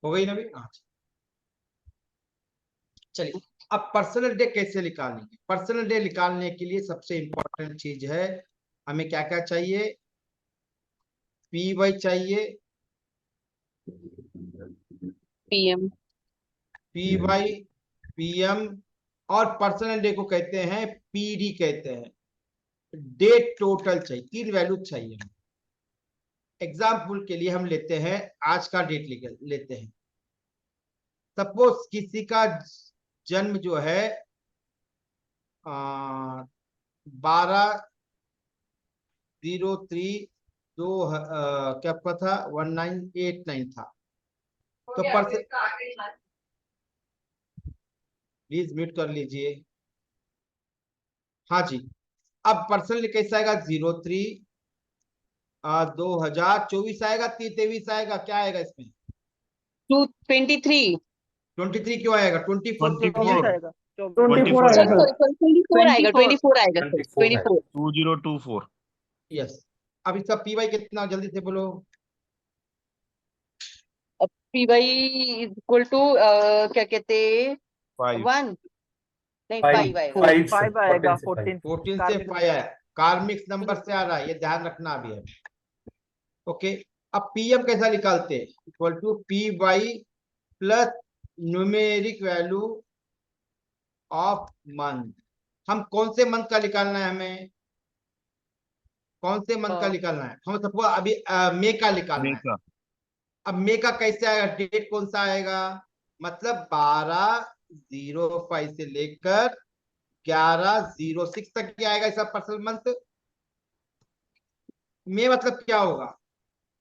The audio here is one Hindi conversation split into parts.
हो गई ना भी? हाँ चलिए, अब पर्सनल डे कैसे निकालेंगे? पर्सनल डे निकालने के लिए सबसे इंपॉर्टेंट चीज है, हमें क्या क्या चाहिए? पी वाई चाहिए, PM। पी वाई, पीएम, और पर्सनल डे को कहते हैं पीडी कहते हैं। डेट टोटल चाहिए, तीन वैल्यू चाहिए। एग्जाम्पल के लिए हम लेते हैं, आज का डेट लेते हैं। सपोज किसी का जन्म जो है 12/03 दो क्या पता था 1989 था। तो प्लीज म्यूट कर लीजिए। हाँ जी, अब पर्सनल कैसा आएगा? 03 2024 आएगा, 23 आएगा, क्या आएगा इसमें? 23। 23 क्यों आएगा? 24 से 24 होगी। आएगा। 24 सॉरी आएगा। सॉरी सॉरी 24 आएगा, 24 आएगा सर, 24। 2024। यस। अब इसका पी वाई कितना, जल्दी से बोलो। PY इक्वल टू क्या कहते, 5। 1 नहीं 5 आएगा। 5 आएगा, 14 14 से 5 आया, कार्मिक नंबर से आ रहा है, ये ध्यान रखना अभी है। ओके, अब पीएम कैसा निकालते हैं? Equal to P Y plus numeric value of month. हम कौन से मंथ का निकालना है? हमें कौन से मंथ का निकालना है? हम सबको अभी मई का निकालना है। अब मई का कैसे आएगा? डेट कौन सा आएगा? मतलब 12/05 से लेकर 11/06 तक क्या आएगा इसका पर्सनल मंथ? मई मतलब क्या होगा?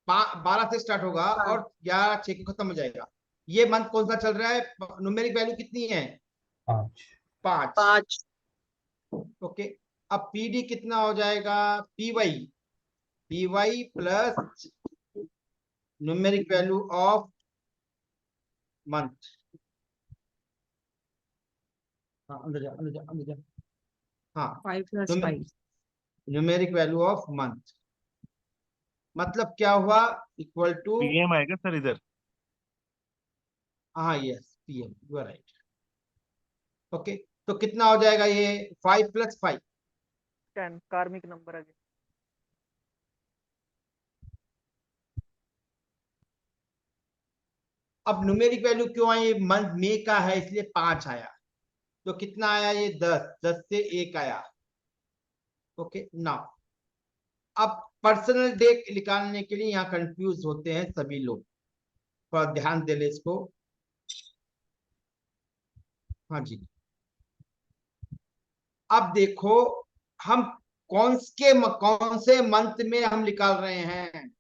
12 से स्टार्ट होगा और 11/6 को खत्म हो जाएगा। ये मंथ कौन सा चल रहा है? न्यूमेरिक वैल्यू कितनी है? 5। 5। ओके, अब पीडी कितना हो जाएगा? PY, PY plus numeric value of month. हाँ अंदर जा, अंदर जा, अंदर जा। हाँ 5 + 5 न्यूमेरिक वैल्यू ऑफ मंथ मतलब क्या हुआ? इक्वल टू, PM आएगा सर इधर। हाँ yes PM, you are right. Okay, तो कितना हो जाएगा ये? 5 + 5 10 कार्मिक नंबर आ गया। अब न्यूमेरिक वैल्यू क्यों आई? मंथ मई का है इसलिए 5 आया। तो कितना आया ये? 10, 10 से 1 आया। ओके नाउ, अब पर्सनल डे निकालने के लिए यहाँ कंफ्यूज होते हैं सभी लोग, थोड़ा ध्यान दे ले इसको। हाँ जी, अब देखो, हम कौन से मंथ में हम निकाल रहे हैं?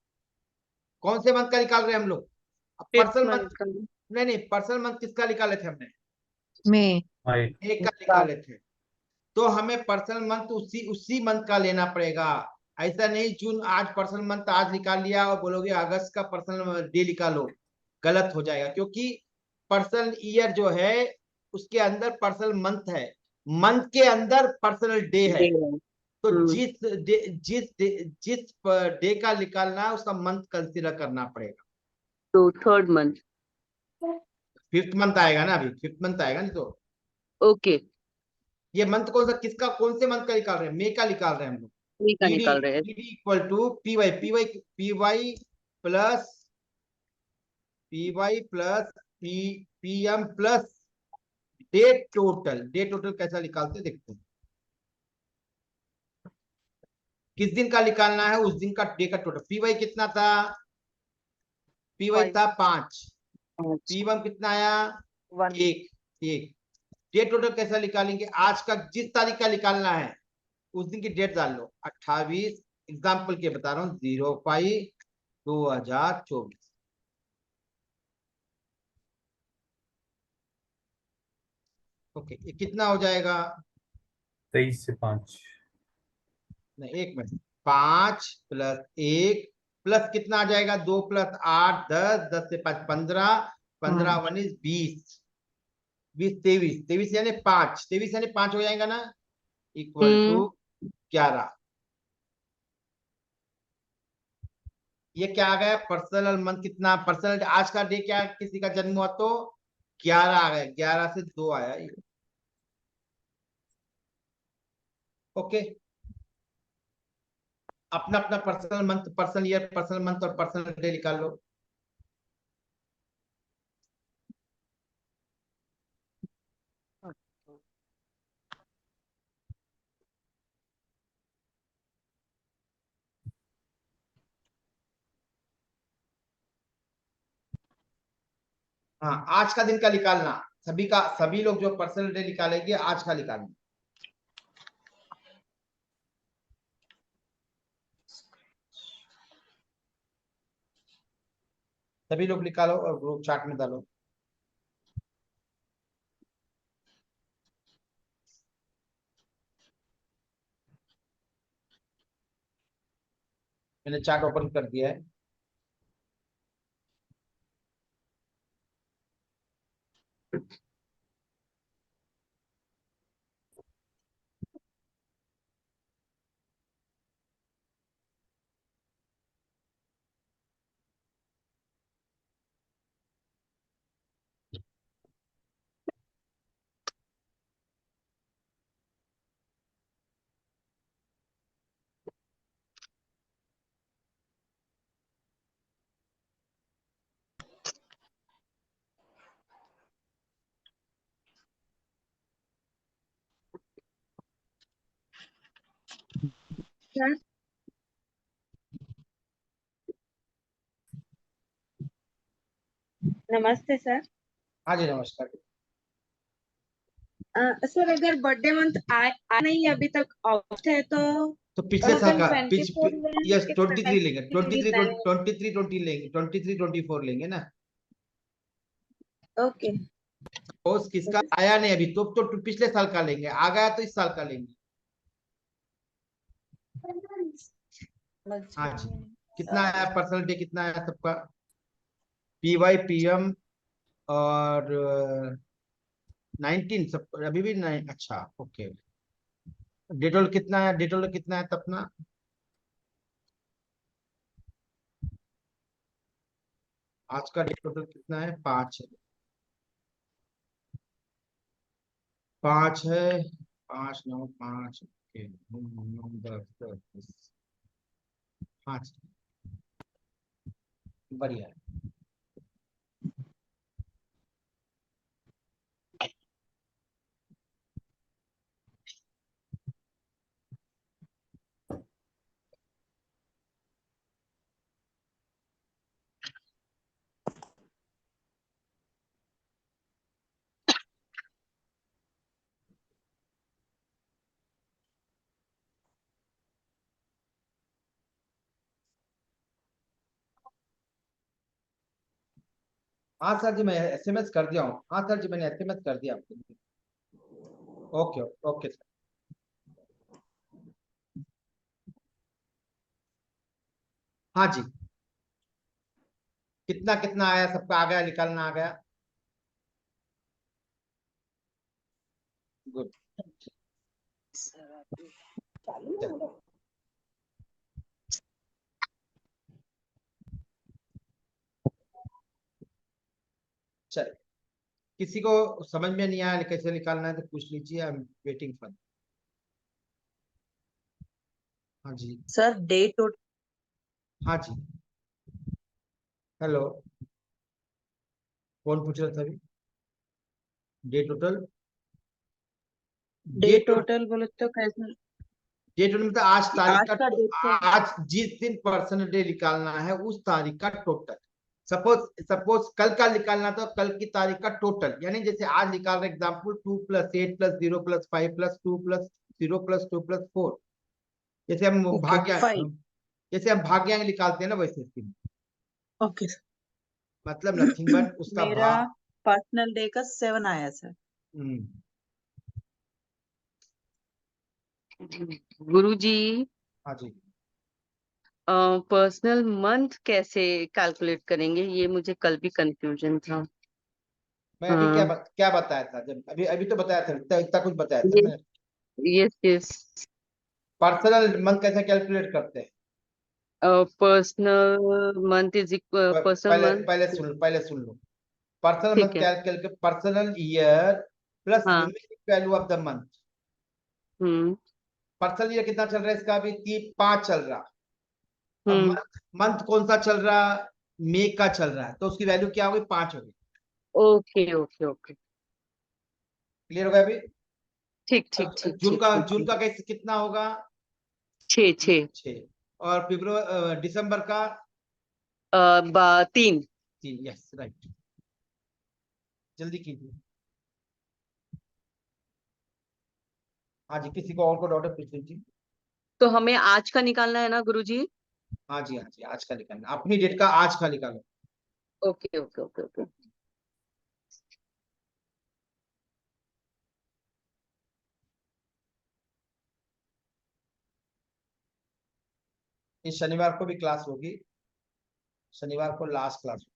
कौन से मंथ का निकाल रहे हैं हम लोग? पर्सनल मंथ, नहीं पर्सनल मंथ किसका निकाले थे हमने? में एक का निकाले थे। तो हमें पर्सनल मंथ उसी उसी मंथ का लेना पड़ेगा। ऐसा नहीं जून, आज पर्सनल मंथ आज निकाल लिया और बोलोगे अगस्त का पर्सनल डे निकालो, गलत हो जाएगा। क्योंकि पर्सनल ईयर जो है उसके अंदर पर्सनल मंथ है, मंथ के अंदर पर्सनल डे है। तो जिस डे का निकालना है उसका मंथ कंसीडर करना पड़ेगा। तो 3rd मंथ। 5th मंथ आएगा ना, अभी 5th मंथ आएगा नहीं तो। ओके, ये मंथ कौन सा, किसका, कौन से मंथ का निकाल रहे हैं? मई का निकाल रहे हैं हम लोग। मई का निकाल रहे हैं। PD equal to PY, PY PY plus PY plus PM plus date total. डेट टोटल कैसा निकालते देखते हैं। किस दिन का निकालना है? उस दिन का डे का टोटल। पीवाई कितना था? पीवाई था 5। पीएम कितना आया? 1। एक डेट टोटल कैसा निकालेंगे? आज का जिस तारीख का निकालना है उस दिन की डेट डाल लो, 28, एग्जाम्पल के बता रहा हूँ, 05/2024। ओके, ये कितना हो जाएगा? 23 से 5 नहीं, 1 मिनट। 5 + 1 प्लस कितना आ जाएगा? 2 + 8 10, 10 से 5 15, 15 × 1 = 20, 20 23, 23 यानी 5, 23 यानी 5 हो जाएगा ना, इक्वल टू 11। ये क्या आ गया, पर्सनल मंथ कितना, पर्सनल आज का डे क्या, किसी का जन्म हुआ तो 11 आ गया, 11 से 2 आया ये। ओके, अपना अपना personal month, personal year, personal month और पर्सनल डे निकाल लो। हाँ, आज का दिन का निकालना, सभी का, सभी लोग जो पर्सनल डे निकालेंगे आज का निकालना। सभी लोग निकालो और ग्रुप चार्ट में डालो। मैंने चार्ट ओपन कर दिया है। सर नमस्ते सर। हाँ जी, नमस्कार। सर अगर बर्थडे मंथ आ नहीं अभी तक ऑफ है तो पिछले साल का अपन 24 लेंगे यस कि 23 लेंगे, 23 29? 23 20 लेंगे, 23 24 लेंगे ना। ओके सपोज किसका आया नहीं अभी तो पिछले साल का लेंगे, आ गया तो इस साल का लेंगे। हाँ जी, कितना आया पर्सनल डे, कितना आया सबका, PY PM और 19 सब अभी भी नहीं, अच्छा ओके। डेटोल कितना है, डेटोल कितना है तपना, आज का डेटोल कितना है, 5 है, 5 है, 5 9 5 ओके, 9 10 10 5, बढ़िया है। हाँ सर जी, मैं SMS कर दिया हूँ, हाँ सर जी मैंने SMS कर दिया आपको। Okay okay sir. हाँ जी, कितना कितना आया सबका, आ गया, निकालना आ गया, गुड। चल, किसी को समझ में नहीं आया कैसे निकालना है तो पूछ लीजिए, आई एम वेटिंग फॉर। हाँ जी, सर डेट और हाँ जी, हेलो, कौन पूछ रहा था अभी, day total, day day total बोले तो कैसे? डे टोटल मतलब आज तारीख आज का डेट है। आज जिस दिन पर्सनल डे निकालना है उस तारीख का टोटल। सपोज सपोज कल का निकालना था, कल की तारीख का टोटल, यानी जैसे आज निकाल रहे एग्जाम्पल 2 + 8 + 0 + 5 + 2 + 0 + 2 + 4, जैसे हम ओके भाग्य, 5। जैसे हम भाग्यांक निकालते हैं ना वैसे इसकी ओके सर। मतलब नथिंग बट उसका मेरा पर्सनल डे का 7 आया सर। हम्म, गुरुजी, हाँ जी, पर्सनल मंथ कैसे कैलकुलेट करेंगे, ये मुझे कल भी कंफ्यूजन था। मैं अभी हाँ, क्या बताया था, जब अभी अभी तो बताया था, इतना कुछ बताया था ये मैं। Yes yes. पर्सनल मंथ कैसे कैलकुलेट करते हैं, personal month is personal month. पहले सुन लो। पर्सनल ठीक मंथ है। कैलकुलेट, पर्सनल ईयर प्लस हाँ। Numeric value of the month. Hmm. Personal year कितना चल रहा है इसका? अभी 5 चल रहा। अब हम्म। मंथ, मंथ कौन सा चल रहा? मई का चल रहा है, तो उसकी वैल्यू क्या होगी? 5 होगी। Okay okay okay. क्लियर हो गया अभी? ठीक ठीक ठीक जून ठीक का, ठीक जून ठीक। का कैसे कितना होगा? 6 6। 6। और फरवरी दिसंबर का 3। 3। यस राइट, जल्दी कीजिए। हाँ जी, किसी को और को डाउट है पूछ लीजिए। तो हमें आज का निकालना है ना गुरुजी? हाँ जी, हाँ जी, आज का निकालना, अपनी डेट का आज का निकालो। Okay okay okay okay. इस शनिवार को भी क्लास होगी, शनिवार को लास्ट क्लास।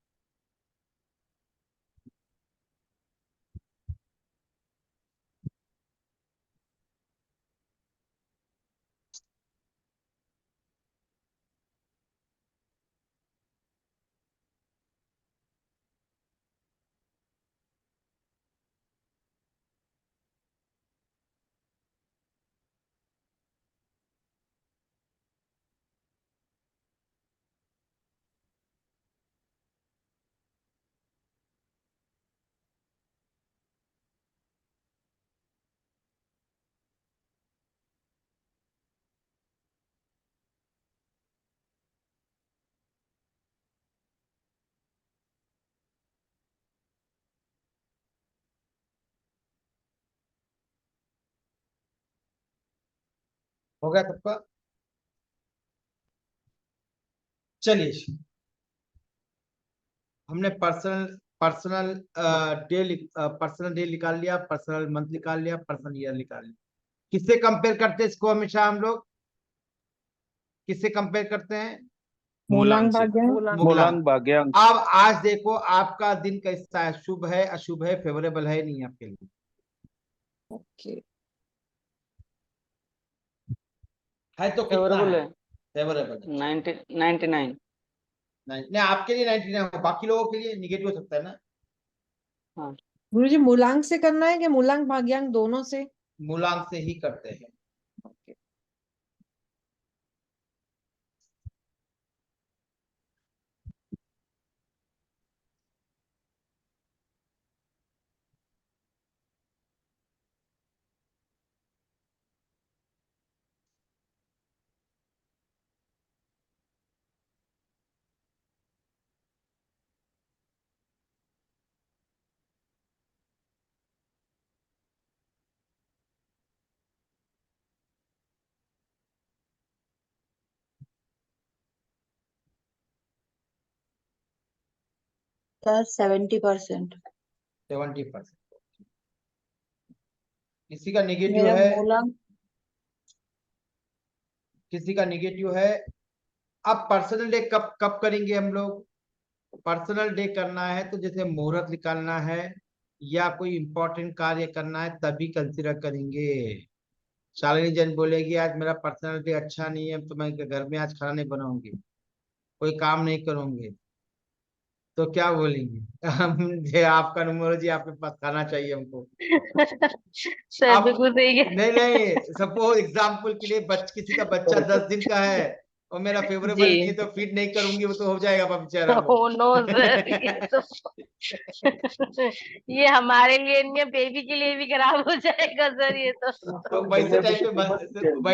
हो गया सबका? चलिए, हमने पर्सनल पर्सनल पर्सनल डे निकाल लिया, पर्सनल मंथ निकाल लिया, पर्सनल ईयर निकाल लिया। किससे कंपेयर करते हैं इसको हमेशा हम लोग? किससे कंपेयर करते हैं? मूलांक से। मूलांक भाग्यांक। अब आज देखो आपका दिन कैसा है, शुभ है, अशुभ है, फेवरेबल है, नहीं आपके लिए? ओके। है तो कितना फेवरेबल है? है फेवरेबल है। 99। नहीं, आपके लिए 99 हो, बाकी लोगों के लिए निगेटिव हो सकता है ना। हाँ। गुरुजी मूलांक से करना है कि मूलांक भाग्यांक दोनों से? मूलांक से ही करते हैं। ओके। सर 70%। 70%। किसी का निगेटिव मेरा है? मूलांक किसी का निगेटिव है? अब पर्सनल डे कब कब करेंगे हम लोग? पर्सनल डे करना है तो जैसे मुहूर्त निकालना है या कोई इंपॉर्टेंट कार्य करना है तभी कंसिडर करेंगे। शालिनी जैन बोलेगी आज मेरा पर्सनल डे अच्छा नहीं है तो मैं घर में आज खाना नहीं बनाऊंगी, कोई काम नहीं करूंगी, तो क्या बोलेंगे? हम ये आपका न्यूमरोलॉजी आपके पास खाना चाहिए हमको। सर अब बिल्कुल सही है। नहीं नहीं, सपोज एग्जाम्पल के लिए किसी का बच्चा 10 दिन का है और मेरा जी। फेवरेबल नहीं है तो फीड नहीं करूंगी, वो तो हो जाएगा बेचारा वो। ओ नो सर, ये तो ये हमारे लिए नहीं है, बेबी के लिए भी खराब हो जाएगा सर ये तो। तो वैसे टाइप पे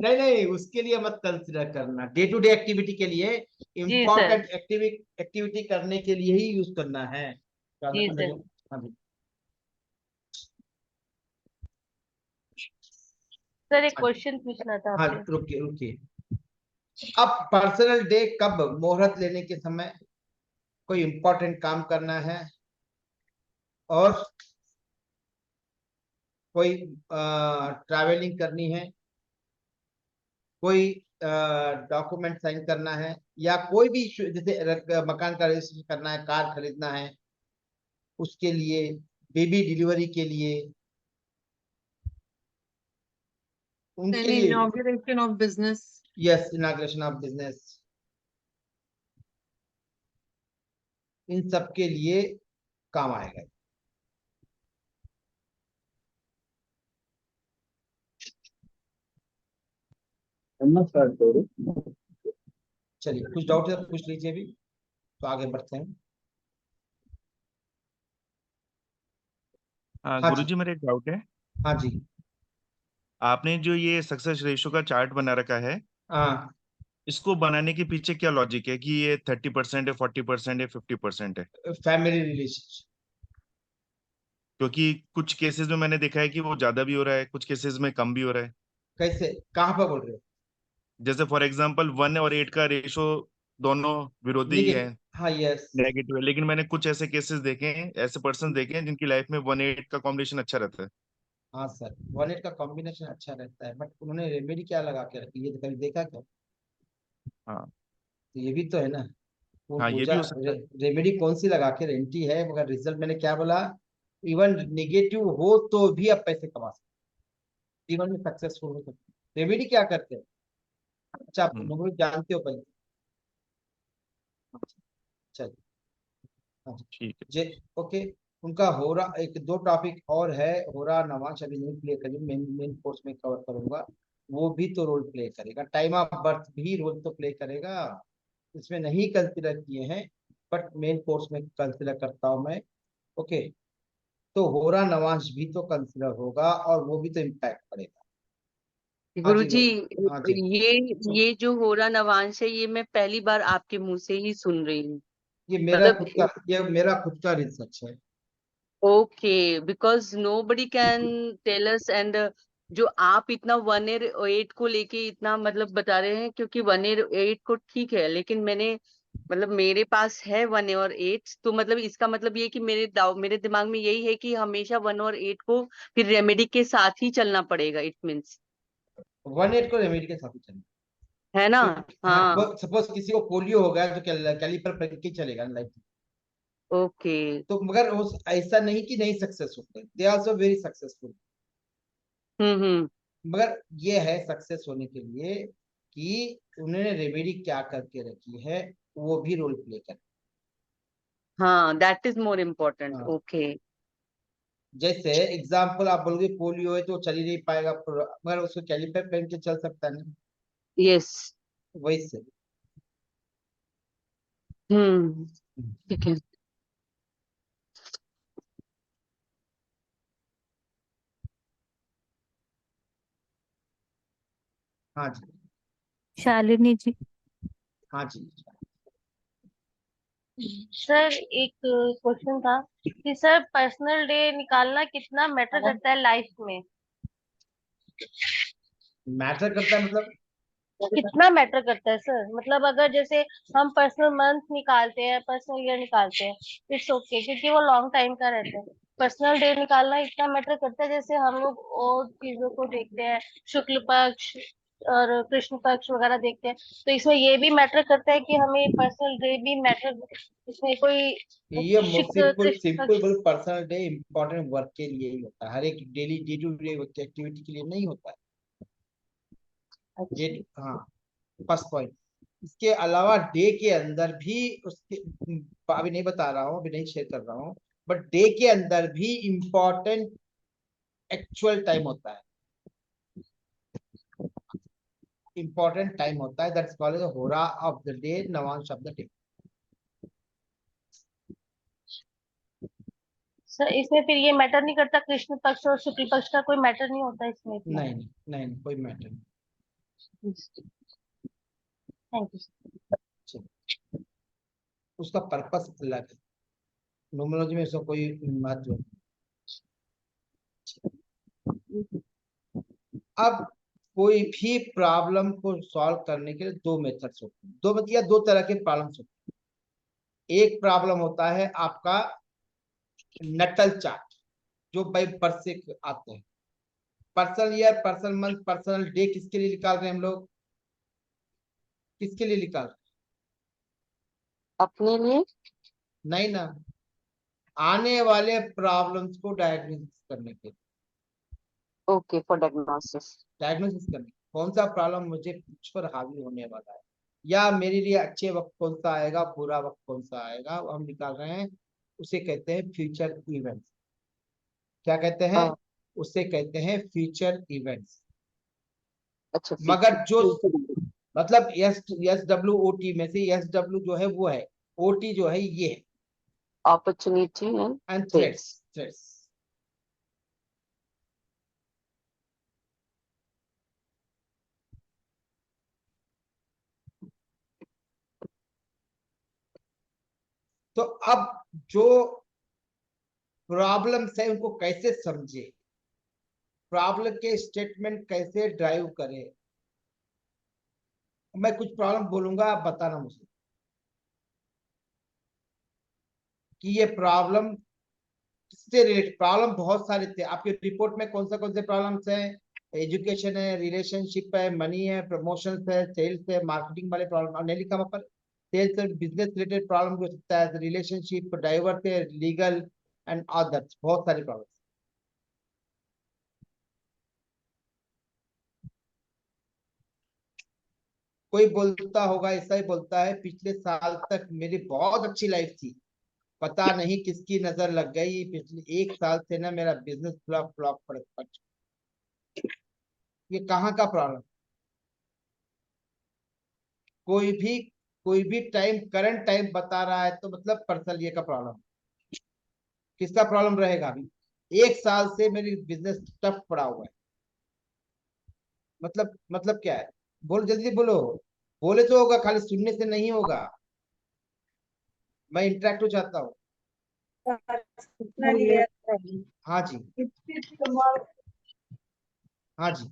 नहीं नहीं, उसके लिए मत कंसिडर करना, डे टू डे एक्टिविटी के लिए, जी सर। इम्पोर्टेंट एक्टिविटी करने के लिए ही यूज करना है। जी अंदर सर। जाओ। हाँ जी। सर एक क्वेश्चन पूछना था हाँ, आपसे। रुकिए रुकिए। अब पर्सनल डे कब? मुहूर्त लेने के समय, कोई इंपॉर्टेंट काम करना है और कोई ट्रैवलिंग करनी है, कोई डॉक्यूमेंट साइन करना है, या कोई भी जैसे मकान का रजिस्ट्रेशन करना है, कार खरीदना है, उसके लिए, बेबी डिलीवरी के लिए, उनके लिए। Inauguration of business. Yes, inauguration of business, इन सब के लिए काम आएगा। चलिए, कुछ डाउट है तो पूछ लीजिए अभी, तो आगे बढ़ते हैं। हाँ हाँ गुरुजी, जी, मेरा एक डाउट है। हाँ जी, आपने जो ये सक्सेस रेशियो का चार्ट बना रखा है, हाँ। इसको बनाने के पीछे क्या लॉजिक है कि ये 30% है, 40% है, 50% है? Family relationship. क्योंकि कुछ केसेस में मैंने देखा है कि वो ज्यादा भी हो रहा है, कुछ केसेस में कम भी हो रहा है। कैसे, कहाँ पर बोल रहे हो? जैसे फॉर एग्जांपल 1 और 8 का रेशो दोनों विरोधी ही है, हाँ, यस। नेगेटिव है, लेकिन मैंने कुछ ऐसे केसेस देखे हैं, ऐसे पर्सन देखे हैं जिनकी लाइफ में 1-8 का कॉम्बिनेशन अच्छा रहता है। हाँ सर, 1/8 का कॉम्बिनेशन अच्छा रहता है, बट उन्होंने रेमेडी क्या लगा के रखी, ये तो कभी देखा क्या? हाँ। तो ये भी तो है ना, वो हाँ, ये पूजा भी हो सकता है। रेमेडी कौन सी लगा के, रेंटी है, मगर रिजल्ट मैंने क्या बोला, इवन नेगेटिव हो तो भी आप पैसे कमा सकते, जीवन में सक्सेसफुल हो सकते। रेमेडी क्या करते हैं? अच्छा, आप हम्म, लोग जानते हो पहले। चलिए, हाँ जी, ठीक है। जे ओके। उनका होरा, एक दो टॉपिक और है, होरा नवांश अभी नहीं प्ले करी, मेन मेन कोर्स में कवर करूंगा। वो भी तो रोल प्ले करेगा, टाइम ऑफ बर्थ भी रोल तो प्ले करेगा, इसमें नहीं कंसिडर किए हैं, बट मेन कोर्स में कंसिडर करता हूं मैं। ओके, तो होरा नवांश भी तो कंसिडर होगा और वो भी तो इम्पैक्ट पड़ेगा। हाँ जी, गुरुजी, हाँ जी, ये जो हो रहा नवांश है, ये मैं पहली बार आपके मुंह से ही सुन रही हूँ। मतलब ये मेरा खुद का रिसर्च है। Okay, because nobody can tell us, and जो आप इतना 1/8 को लेके इतना मतलब बता रहे हैं, क्योंकि 1/8 को ठीक है, लेकिन मैंने मतलब मेरे पास है 1/8, तो मतलब इसका मतलब ये कि मेरे दिमाग में यही है कि हमेशा 1/8 को फिर रेमेडी के साथ ही चलना पड़ेगा, इट मीन्स, 1/8 को रेमेडी के साथ ही चलेगा। है ना? तो हाँ, हाँ। सपोज किसी को पोलियो हो गया तो कैलिपर पहन के ही चलेगा लाइफ। ओके। तो मगर उस ऐसा नहीं कि नहीं सक्सेस होते, दे आल्सो वेरी सक्सेसफुल। हम्म। मगर ये है सक्सेस होने के लिए कि उन्होंने रेमेडी क्या करके रखी है, वो भी रोल प्ले कर। हाँ, दैट इज मोर इम्पोर्टेंट। हाँ, ओके। जैसे एग्जाम्पल आप बोलोगे पोलियो है तो चल ही नहीं पाएगा, मगर उसको कैलिपर पहन के चल सकता है ना, यस। वैसे। ठीक है। हाँ जी, शालिनी जी। हाँ जी। सर एक क्वेश्चन था कि सर पर्सनल डे निकालना कितना मैटर करता है लाइफ में? मैटर करता है मतलब? कितना मैटर करता है सर, मतलब अगर जैसे हम पर्सनल मंथ निकालते हैं, पर्सनल ईयर निकालते हैं, इट्स ओके क्योंकि वो लॉन्ग टाइम का रहता है। पर्सनल डे निकालना इतना मैटर करता है, जैसे हम लोग और चीजों को देखते हैं, शुक्ल पक्ष और कृष्ण पक्ष वगैरह देखते हैं, तो इसमें ये भी मैटर करता है कि हमें पर्सनल डे भी मैटर, इसमें कोई ये शुक्ल सिंपल कृष्ण सिंपल पक्ष। बोल, पर्सनल डे इम्पोर्टेंट वर्क के लिए ही होता है, हर एक daily day to day activity के लिए नहीं होता है। अच्छा। हाँ, फर्स्ट पॉइंट। इसके अलावा डे के अंदर भी उसके, अभी नहीं बता रहा हूँ, अभी नहीं शेयर कर रहा हूँ, बट डे के अंदर भी इम्पोर्टेंट एक्चुअल टाइम होता है, इम्पोर्टेंट टाइम होता है, दैट्स कॉल्ड होरा of the day, Navamsa of the day. Sir इसमें फिर ये मैटर नहीं करता, कृष्ण पक्ष और शुक्ल पक्ष का कोई मैटर नहीं होता इसमें इतना? नहीं नहीं नहीं नहीं, कोई मैटर नहीं। Thank you. चलो, उसका पर्पस अलग है, न्यूमरोलॉजी में उसका कोई महत्व नहीं। अब कोई भी प्रॉब्लम को सॉल्व करने के लिए दो मेथड्स होते हैं, दो तरह के प्रॉब्लम्स होते हैं। एक प्रॉब्लम होता है आपका नटल चार्ट, जो बाई बर्थ से आते हैं, personal year, personal month, personal day, किसके लिए निकाल रहे हैं हम लोग, किसके लिए निकाल रहे अपने लिए। हैं? नहीं ना, आने वाले प्रॉब्लम्स को डायग्नोसिस करने के लिए, ओके, फॉर डायग्नोसिस। डायग्नोसिस करने कौन सा प्रॉब्लम मुझे मुझ पर हावी होने वाला है, या मेरे लिए अच्छे वक्त कौन सा आएगा, बुरा वक्त कौन सा आएगा, वो हम निकाल रहे हैं। उसे कहते हैं फ्यूचर इवेंट्स। क्या कहते हैं? हाँ। उसे कहते हैं फ्यूचर इवेंट्स। अच्छा मगर जो मतलब SWOT में से SW जो है वो है, OT जो है ये है, opportunity and and threats. Threats तो अब जो प्रॉब्लम्स है उनको कैसे समझे, प्रॉब्लम के स्टेटमेंट कैसे ड्राइव करें। मैं कुछ प्रॉब्लम बोलूंगा, आप बताना मुझे कि ये प्रॉब्लम किससे रिलेटेड। प्रॉब्लम बहुत सारे थे आपके रिपोर्ट में, कौन से प्रॉब्लम्स हैं? एजुकेशन है, रिलेशनशिप है, मनी है, प्रमोशन है, सेल्स है, मार्केटिंग वाले प्रॉब्लम। और नहीं लिखा वहां पर सेल्स और बिजनेस रिलेटेड प्रॉब्लम हो सकता है, रिलेशनशिप, डाइवर्स है, लीगल एंड अदर्स, बहुत सारे प्रॉब्लम। कोई बोलता होगा, ऐसा ही बोलता है, पिछले साल तक मेरी बहुत अच्छी लाइफ थी, पता नहीं किसकी नजर लग गई, पिछले 1 साल से ना मेरा बिजनेस फ्लॉप फ्लॉप पड़ ये कहाँ का प्रॉब्लम? कोई भी टाइम करंट टाइम बता रहा है तो मतलब पर्सनल ये का प्रॉब्लम। किसका प्रॉब्लम रहेगा? अभी 1 साल से मेरी बिजनेस टफ पड़ा हुआ है, मतलब क्या है? बोलो, जल्दी बोलो। बोले तो होगा, खाली सुनने से नहीं होगा। मैं इंटरेक्ट हो चाहता हूँ। Personal year problem. हाँ जी, हाँ जी,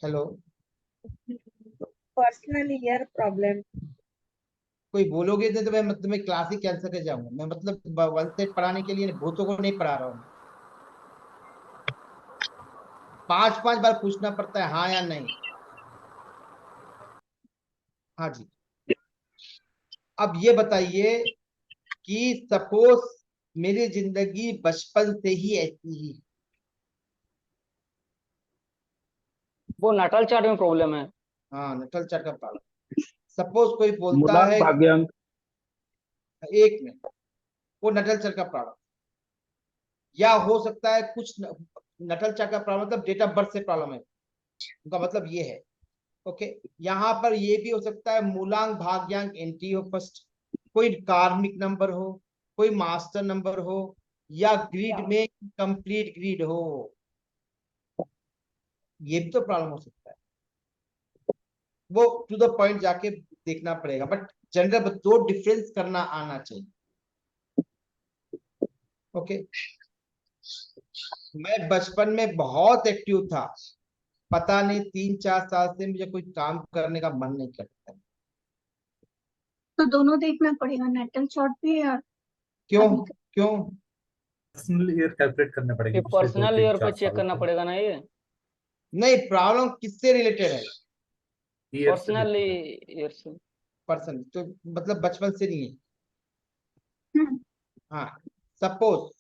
हेलो। Personal year problem. कोई बोलोगे तो मैं मतलब मैं क्लास ही कैंसिल कर जाऊंगा। मैं मतलब 1 से पढ़ाने के लिए भूतों को नहीं पढ़ा रहा हूँ। 5 5 बार पूछना पड़ता है हाँ या नहीं। हाँ जी, अब ये बताइए कि सपोज मेरी जिंदगी बचपन से ही ऐसी ही, वो नाटाल चार्ट में प्रॉब्लम है। हाँ नकल चट का प्रॉब्लम। सपोज कोई बोलता मूलांक है, भाग्यांक। एक मिनट, वो नटल चर का प्रॉब्लम, या हो सकता है कुछ नटल चर का प्रॉब्लम मतलब डेट ऑफ बर्थ से प्रॉब्लम है, उनका मतलब ये है। ओके, यहाँ पर ये भी हो सकता है मूलांक भाग्यांक एंटी हो फर्स्ट, कोई कार्मिक नंबर हो, कोई मास्टर नंबर हो, या ग्रीड में कंप्लीट ग्रीड हो, ये भी तो प्रॉब्लम हो सकता है। वो टू द पॉइंट जाके देखना पड़ेगा, बट जनरल दो डिफरेंस करना आना चाहिए। ओके, मैं बचपन में बहुत एक्टिव था, पता नहीं 3 4 साल से मुझे कोई काम करने का मन नहीं करता। तो दोनों देखना पड़ेगा, नेटल चार्ट भी और क्यों? अभी क्यों? पर्सनल ईयर कैलकुलेट करने पड़ेंगे ये पिछले 2 पर्सनल 3 ईयर पे 4 चेक साल करना के पड़ेगा ना ये। नहीं, प्रॉब्लम किससे रिलेटेड है? ईयर से पर्सनल related है। ईयर से। पर्सन तो मतलब बचपन से नहीं है। हम्म, हाँ, सपोज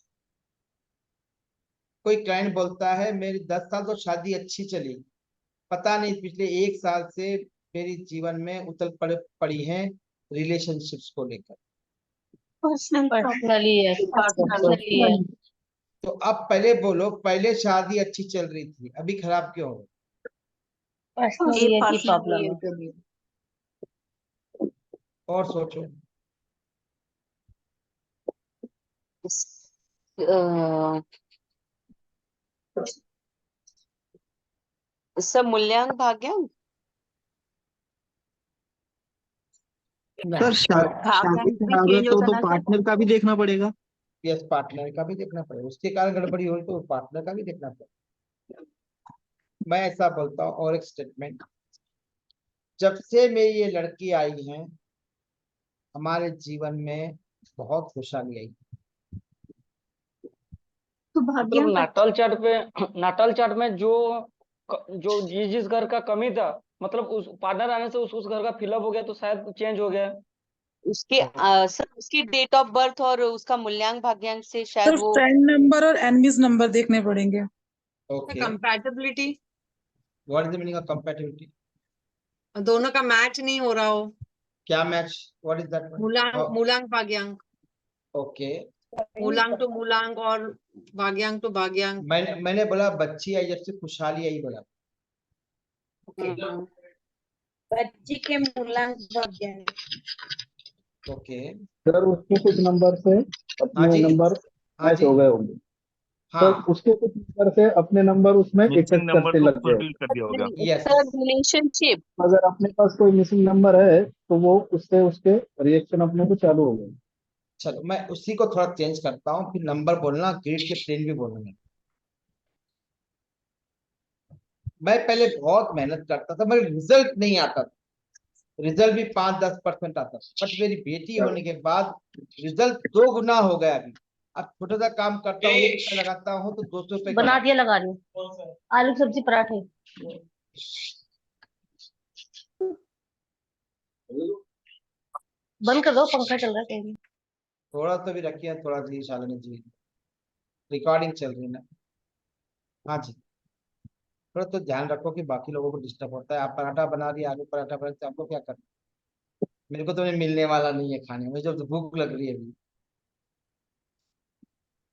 कोई क्लाइंट बोलता है मेरी 10 साल तो शादी अच्छी चली, पता नहीं पिछले 1 साल से मेरी जीवन में उथल पड़ी है रिलेशनशिप्स को लेकर। Personal problem. Personal year. Personal year. तो अब पहले बोलो, पहले शादी अच्छी चल रही थी, अभी खराब क्यों हो? पर्सनल ये ईयर की पर्सनल प्रॉब्लम ईयर है। के लिए। और सोचो। सब मूल्यांक भाग्यांक। सर शादी भाग्यांक भी खराब है चेंज होता तो ना सर। पार्टनर का भी देखना पड़ेगा। यस, पार्टनर का भी देखना पड़ेगा, उसके कारण गड़बड़ी हो तो पार्टनर का भी देखना पड़ेगा। मैं ऐसा बोलता हूँ, और एक स्टेटमेंट, जब से मेरी ये लड़की आई है हमारे जीवन में बहुत खुशहाली आई। तो मतलब भाग्यांक नाटाल चार्ट में जो जिस घर का कमी था, मतलब उस पार्टनर आने से उस घर का फिलअप हो गया तो शायद चेंज हो गया। उसके सर उसकी डेट ऑफ बर्थ और उसका मूल्यांक भाग्यांक से सर शायद वो फ्रेंड नंबर और एनवीज नंबर देखने पड़ेंगे। Okay, compatibility. What is the meaning of compatibility? दोनों का मैच नहीं हो रहा हो, क्या मैच? What is that? मूलांक भाग्यांक, ओके, मूलांक टू मूलांक और भाग्यांक टू भाग्यांक। मैंने बोला बच्ची आई जब से खुशहाली आई बोला। बच्ची के मूलांक भाग्यांक। ओके, सर उसके कुछ नंबर से हाँ अपने जी, नंबर हाँ मैच जी, हो गए होंगे, तो हाँ, उसके कुछ नंबर से अपने नंबर उसमें मिसिंग इफेक्ट नंबर करते को लग गए। फुलफिल कर दिया होगा। यस। रिलेशनशिप। अगर अपने पास कोई मिसिंग नंबर है तो वो उससे उसके रिएक्शन अपने को चालू हो गए। चलो मैं उसी को थोड़ा चेंज करता हूँ, फिर नंबर बोलना, ग्रिड के प्लेन भी बोलूंगा। मैं पहले बहुत मेहनत करता था, मगर रिजल्ट नहीं आता था। रिजल्ट भी 5-10% आता था, बट मेरी बेटी होने के बाद रिजल्ट 2 गुना हो गया अभी। अब छोटा सा काम करता हूँ, 1 रुपया लगाता हूँ तो 200 रुपये बना दिया, लगा रही हूँ। आलू की सब्जी पराठे। बंद कर दो, पंखा चल रहा है कहीं। थोड़ा तो भी रखिए, थोड़ा सी शालिनी जी, रिकॉर्डिंग चल रही है ना। हाँ जी, थोड़ा तो ध्यान रखो कि बाकी लोगों को डिस्टर्ब होता है। आप पराठा बना रही है, आलू पराठा बना रही है, आपको क्या करना? मेरे को तो मिलने वाला नहीं है खाने में, जो तो भूख लग रही है अभी।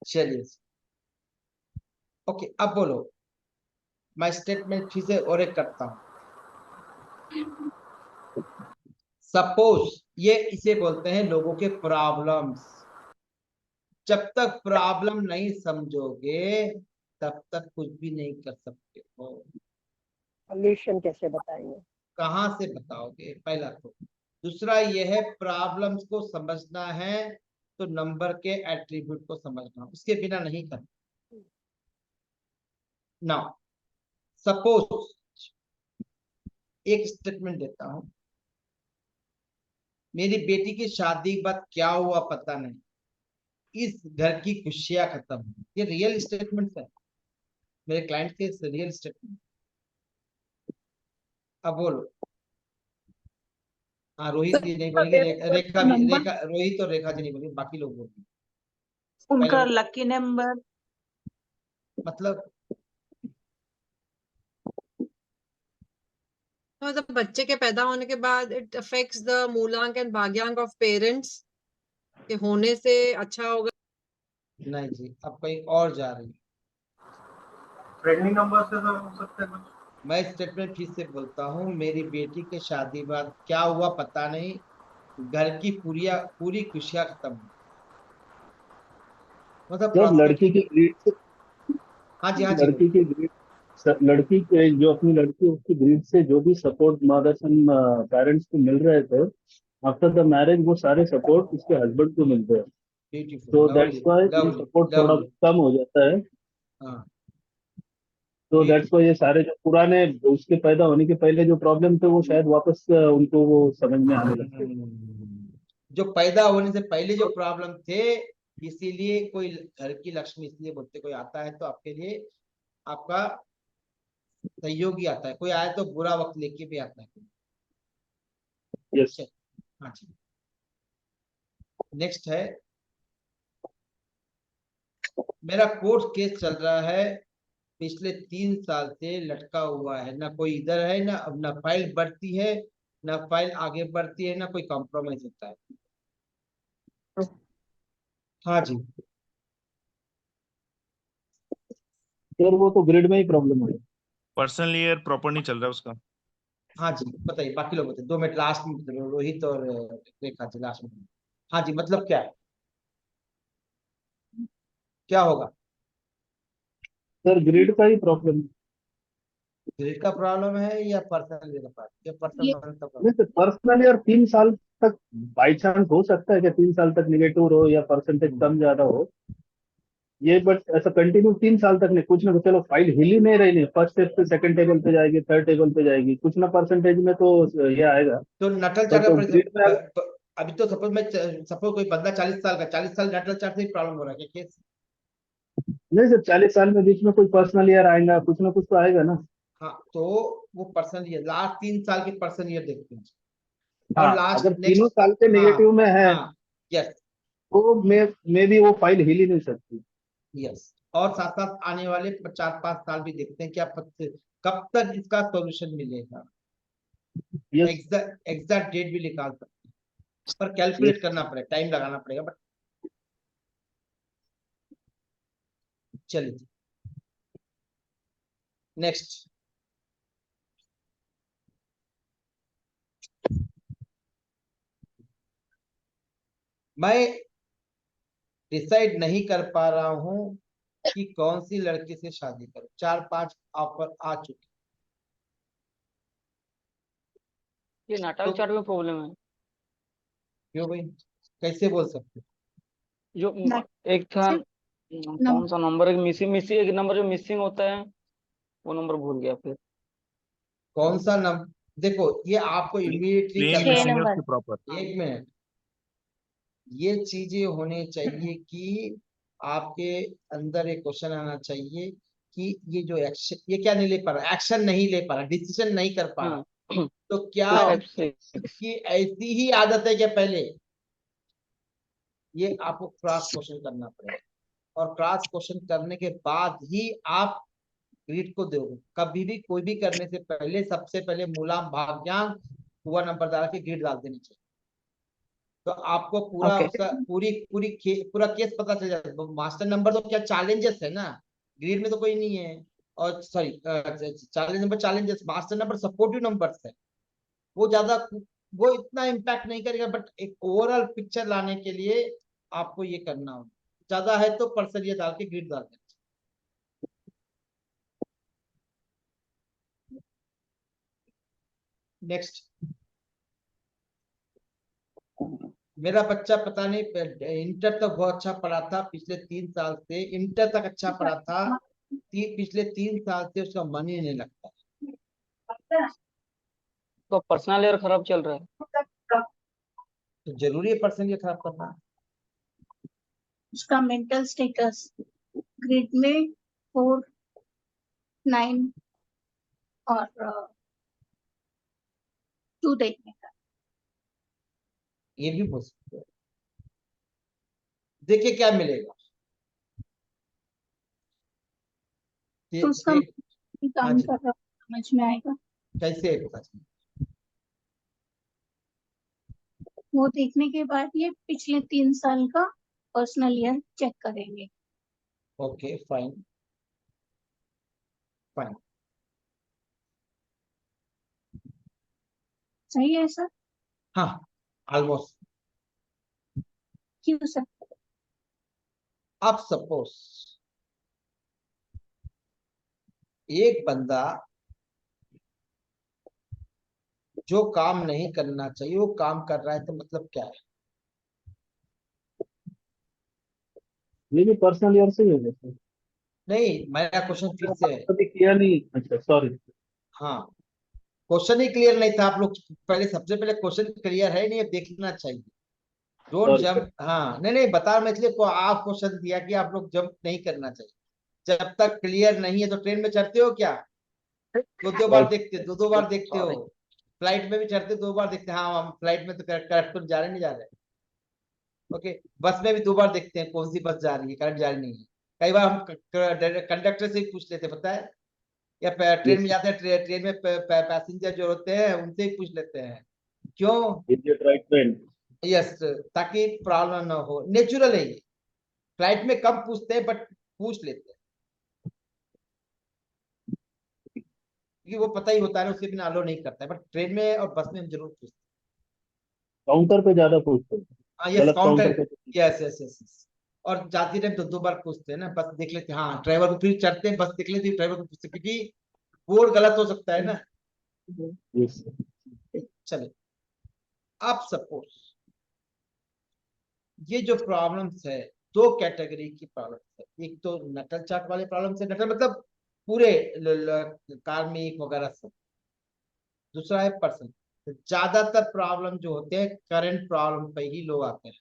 चलिए, ओके, अब बोलो। मैं स्टेटमेंट फिर से और एक करता हूँ। सपोज, ये इसे बोलते हैं लोगों के प्रॉब्लम्स। जब तक प्रॉब्लम नहीं समझोगे तब तक कुछ भी नहीं कर सकते हो। सोल्यूशन कैसे बताएंगे? कहाँ से बताओगे? पहला तो। दूसरा ये है, प्रॉब्लम्स को समझना है तो नंबर के एट्रीब्यूट को समझना, उसके बिना नहीं करना। नाउ सपोज एक स्टेटमेंट देता हूं, मेरी बेटी की शादी के बाद क्या हुआ पता नहीं, इस घर की खुशियां खत्म हुई। ये रियल स्टेटमेंट है, मेरे क्लाइंट के रियल स्टेटमेंट। अब बोलो। हाँ, रोहित जी नहीं बोलेंगे, रेखा भी, रेखा, रोहित और रेखा जी नहीं बोलेंगे, बाकी लोग बोलेंगे। उनका लकी नंबर मतलब मतलब बच्चे के पैदा होने के बाद इट अफेक्ट्स द मूलांक एंड भाग्यांक ऑफ पेरेंट्स के होने से अच्छा होगा। नहीं जी, अब कहीं और जा रही है। ट्रेंडिंग नंबर से तो हो सकता है कुछ। मैं स्टेटमेंट फिर से बोलता हूँ, मेरी बेटी के शादी बाद क्या हुआ पता नहीं, घर की पूरी खुशियां खत्म हुई। मतलब जब लड़की प्रॉस्पेक्टिव। की ग्रीड से हाँ जी, हाँ जी, लड़की की ग्रीड लड़की के जो अपनी लड़की उसकी ग्रीड से जो भी सपोर्ट मदर्स एंड पेरेंट्स को मिल रहे थे, आफ्टर द मैरिज वो सारे सपोर्ट उसके हस्बैंड को मिलते हैं। ब्यूटीफुल, तो लवली, दैट्स व्हाई ये लवली, सपोर्ट थोड़ा लवली। कम हो जाता है। हाँ, तो दैट्स व्हाई ये सारे जो पुराने उसके पैदा होने के पहले जो प्रॉब्लम थे वो शायद वापस उनको वो समझ में आने लगते हैं। जो पैदा होने से पहले जो प्रॉब्लम थे, इसीलिए कोई घर की लक्ष्मी, इसलिए बोलते कोई आता है तो आपके लिए आपका सहयोगी आता है, कोई आए तो बुरा वक्त लेके भी आता है। यस। हाँ जी, नेक्स्ट है, मेरा कोर्ट केस चल रहा है, पिछले 3 साल से लटका हुआ है, ना कोई इधर है, ना फाइल बढ़ती है, ना फाइल आगे बढ़ती है, ना कोई कॉम्प्रोमाइज होता है। हाँ जी, फिर वो तो ग्रिड में ही प्रॉब्लम है। पर्सनल ईयर प्रॉपर नहीं चल रहा है उसका। हाँ जी, बताइए, बाकी लोग बताइए, 2 मिनट लास्ट में, रोहित और रेखा जी लास्ट में। हाँ जी, मतलब क्या है, क्या होगा? सर ग्रिड का ही प्रॉब्लम है। ग्रेड का प्रॉब्लम है या पर्सनल का प्रॉब्लम, या पर्सनल का प्रॉब्लम? नहीं, पर्सनली और 3 साल तक बाई चांस हो सकता है कि 3 साल तक निगेटिव रहो या परसेंटेज कम ज्यादा हो ये, बट ऐसा कंटिन्यू 3 साल तक नहीं, कुछ ना कुछ, चलो फाइल हिल ही नहीं रही, नहीं फर्स्ट टेबल पे सेकंड टेबल पे जाएगी, थर्ड टेबल पे जाएगी, कुछ ना परसेंटेज में तो ये आएगा। तो नटल बट चार्ट ग्रिड में अभी तो सपोज कोई बंदा 40 साल का, 40 साल नटल चार्ट से ही प्रॉब्लम हो रहा है क्या केस? नहीं सर, 40 साल में बीच में कोई पर्सनल ईयर आएगा, कुछ ना कुछ तो आएगा ना। हाँ, तो वो पर्सनल ईयर, लास्ट 3 साल के पर्सनल ईयर देखते हैं, और हाँ, लास्ट अगर तीनों नेक्स्ट। साल के हाँ, नेगेटिव में है हाँ, यस, तो मे भी वो फाइल हिल ही नहीं सकती। यस, और साथ साथ आने वाले 4-5 साल भी देखते हैं, क्या कब तक इसका सॉल्यूशन मिलेगा, यस एग्जैक्ट डेट भी निकाल सकते हैं, पर कैलकुलेट करना पड़ेगा, टाइम लगाना पड़ेगा। बट चलिए नेक्स्ट, मैं डिसाइड नहीं कर पा रहा हूं कि कौन सी लड़की से शादी करूं। 4-5 ऑफर आ चुके। ये नाटक तो चार्ट में प्रॉब्लम है। क्यों भाई, कैसे बोल सकते हो? जो ना- एक था नम- कौन सा नंबर, एक मिसिंग एक नंबर जो मिसिंग होता है, वो नंबर भूल गया फिर। कौन सा नंबर? देखो ये आपको इमीडिएटली प्लेन करना 6 मिसिंग है नंबर। उसके प्रॉपर। एक मिनट, ये चीजें होनी चाहिए कि आपके अंदर एक क्वेश्चन आना चाहिए कि ये जो एक्शन, ये क्या नहीं ले पा रहा, एक्शन नहीं ले पा रहा, डिसीजन नहीं कर पा रहा, हाँ तो क्या 256 इसकी ऐसी ही आदत है क्या पहले? ये आपको क्रॉस क्वेश्चन करना पड़ेगा, और क्रॉस क्वेश्चन करने के बाद ही आप ग्रिड को दोगे। कभी भी कोई भी करने से पहले सबसे पहले मूलांक भाग्यांक हुआ नंबर डाल के ग्रिड डाल देनी चाहिए, तो आपको पूरा ओके। उसका पूरा केस पता चल जाएगा। मास्टर नंबर तो क्या चैलेंजेस है ना, ग्रिड में तो कोई नहीं है। और sorry, challenge number challenges, master number supportive numbers है, वो ज्यादा, वो इतना इम्पैक्ट नहीं करेगा, बट एक ओवरऑल पिक्चर लाने के लिए आपको ये करना होगा। ज्यादा है तो पर्सन ये डाल के ग्रिड डाल देना। नेक्स्ट, मेरा बच्चा पता नहीं इंटर तक बहुत अच्छा पढ़ा था, पिछले 3 साल से इंटर तक अच्छा पढ़ा था, पिछले 3 साल से उसका मन ही नहीं लगता। तो पर्सनल ईयर खराब चल रहा है। तो जरूरी है पर्सन ये खराब करना? उसका मेंटल स्टेटस ग्रिड में 4, 9 और 2 देखने का। ये भी हो सकता है। देखिए क्या मिलेगा। तो उसका हाँ काम जी, कर रहा समझ में आएगा। कैसे है पता चले? वो देखने के बाद ये पिछले 3 साल का पर्सनल ईयर चेक करेंगे। ओके फाइन फाइन, सही है सर? हाँ ऑलमोस्ट। क्यों सर? अब सपोज एक बंदा जो काम नहीं करना चाहिए वो काम कर रहा है, तो मतलब क्या है? ये भी पर्सनल ईयर से ही है जैसे। नहीं, मेरा क्वेश्चन फिर से है। कभी किया नहीं, अच्छा सॉरी। हाँ, क्वेश्चन ही क्लियर नहीं था। आप लोग पहले, सबसे पहले क्वेश्चन क्लियर है नहीं, देखना चाहिए। Don't Sorry, jump. हाँ नहीं नहीं, बता मैं इसलिए को आप क्वेश्चन दिया कि आप लोग जंप नहीं करना चाहिए। जब तक क्लियर नहीं है तो ट्रेन में चढ़ते हो क्या? दो बार देखते, दो बार देखते हो। फ्लाइट में भी चढ़ते 2 बार देखते हैं। हाँ हम फ्लाइट में तो करेक्ट जा रहे नहीं जा रहे। ओके, बस में भी 2 बार देखते हैं कौन सी बस जा रही है, करेक्ट जा रही नहीं है। कई बार हम कंडक्टर से ही पूछ लेते, पता है, या ट्रेन में जाते हैं, ट्रेन में पैसेंजर जो होते हैं उनसे ही पूछ लेते हैं। क्यों? Idiot right friend. यस, ताकि प्रॉब्लम ना हो। नेचुरल है ये। फ्लाइट में कम पूछते हैं बट पूछ लेते हैं, क्योंकि वो पता ही होता है ना, उसके बिना अलो नहीं करता है। बट ट्रेन में और बस में हम जरूर पूछते काउंटर पे ज्यादा पूछते हैं। हैं। यस गलत काउंटर, काउंटर पे। Yes yes yes. और जाती टाइम 2 बार पूछते हैं ना, बस देख लेते हैं। हाँ ड्राइवर को, फिर चढ़ते हैं बस देख लेते हैं, ड्राइवर को पूछते हैं, क्योंकि बोर्ड गलत हो सकता है ना। यस चले, अब सपोज ये जो प्रॉब्लम्स है, 2 कैटेगरी की प्रॉब्लम्स है। एक तो नटल चार्ट वाले प्रॉब्लम्स है, नटल मतलब पूरे कार्मिक वगैरह सब। दूसरा है पर्सन। ज्यादातर प्रॉब्लम जो होते हैं करंट प्रॉब्लम पे ही लोग आते हैं,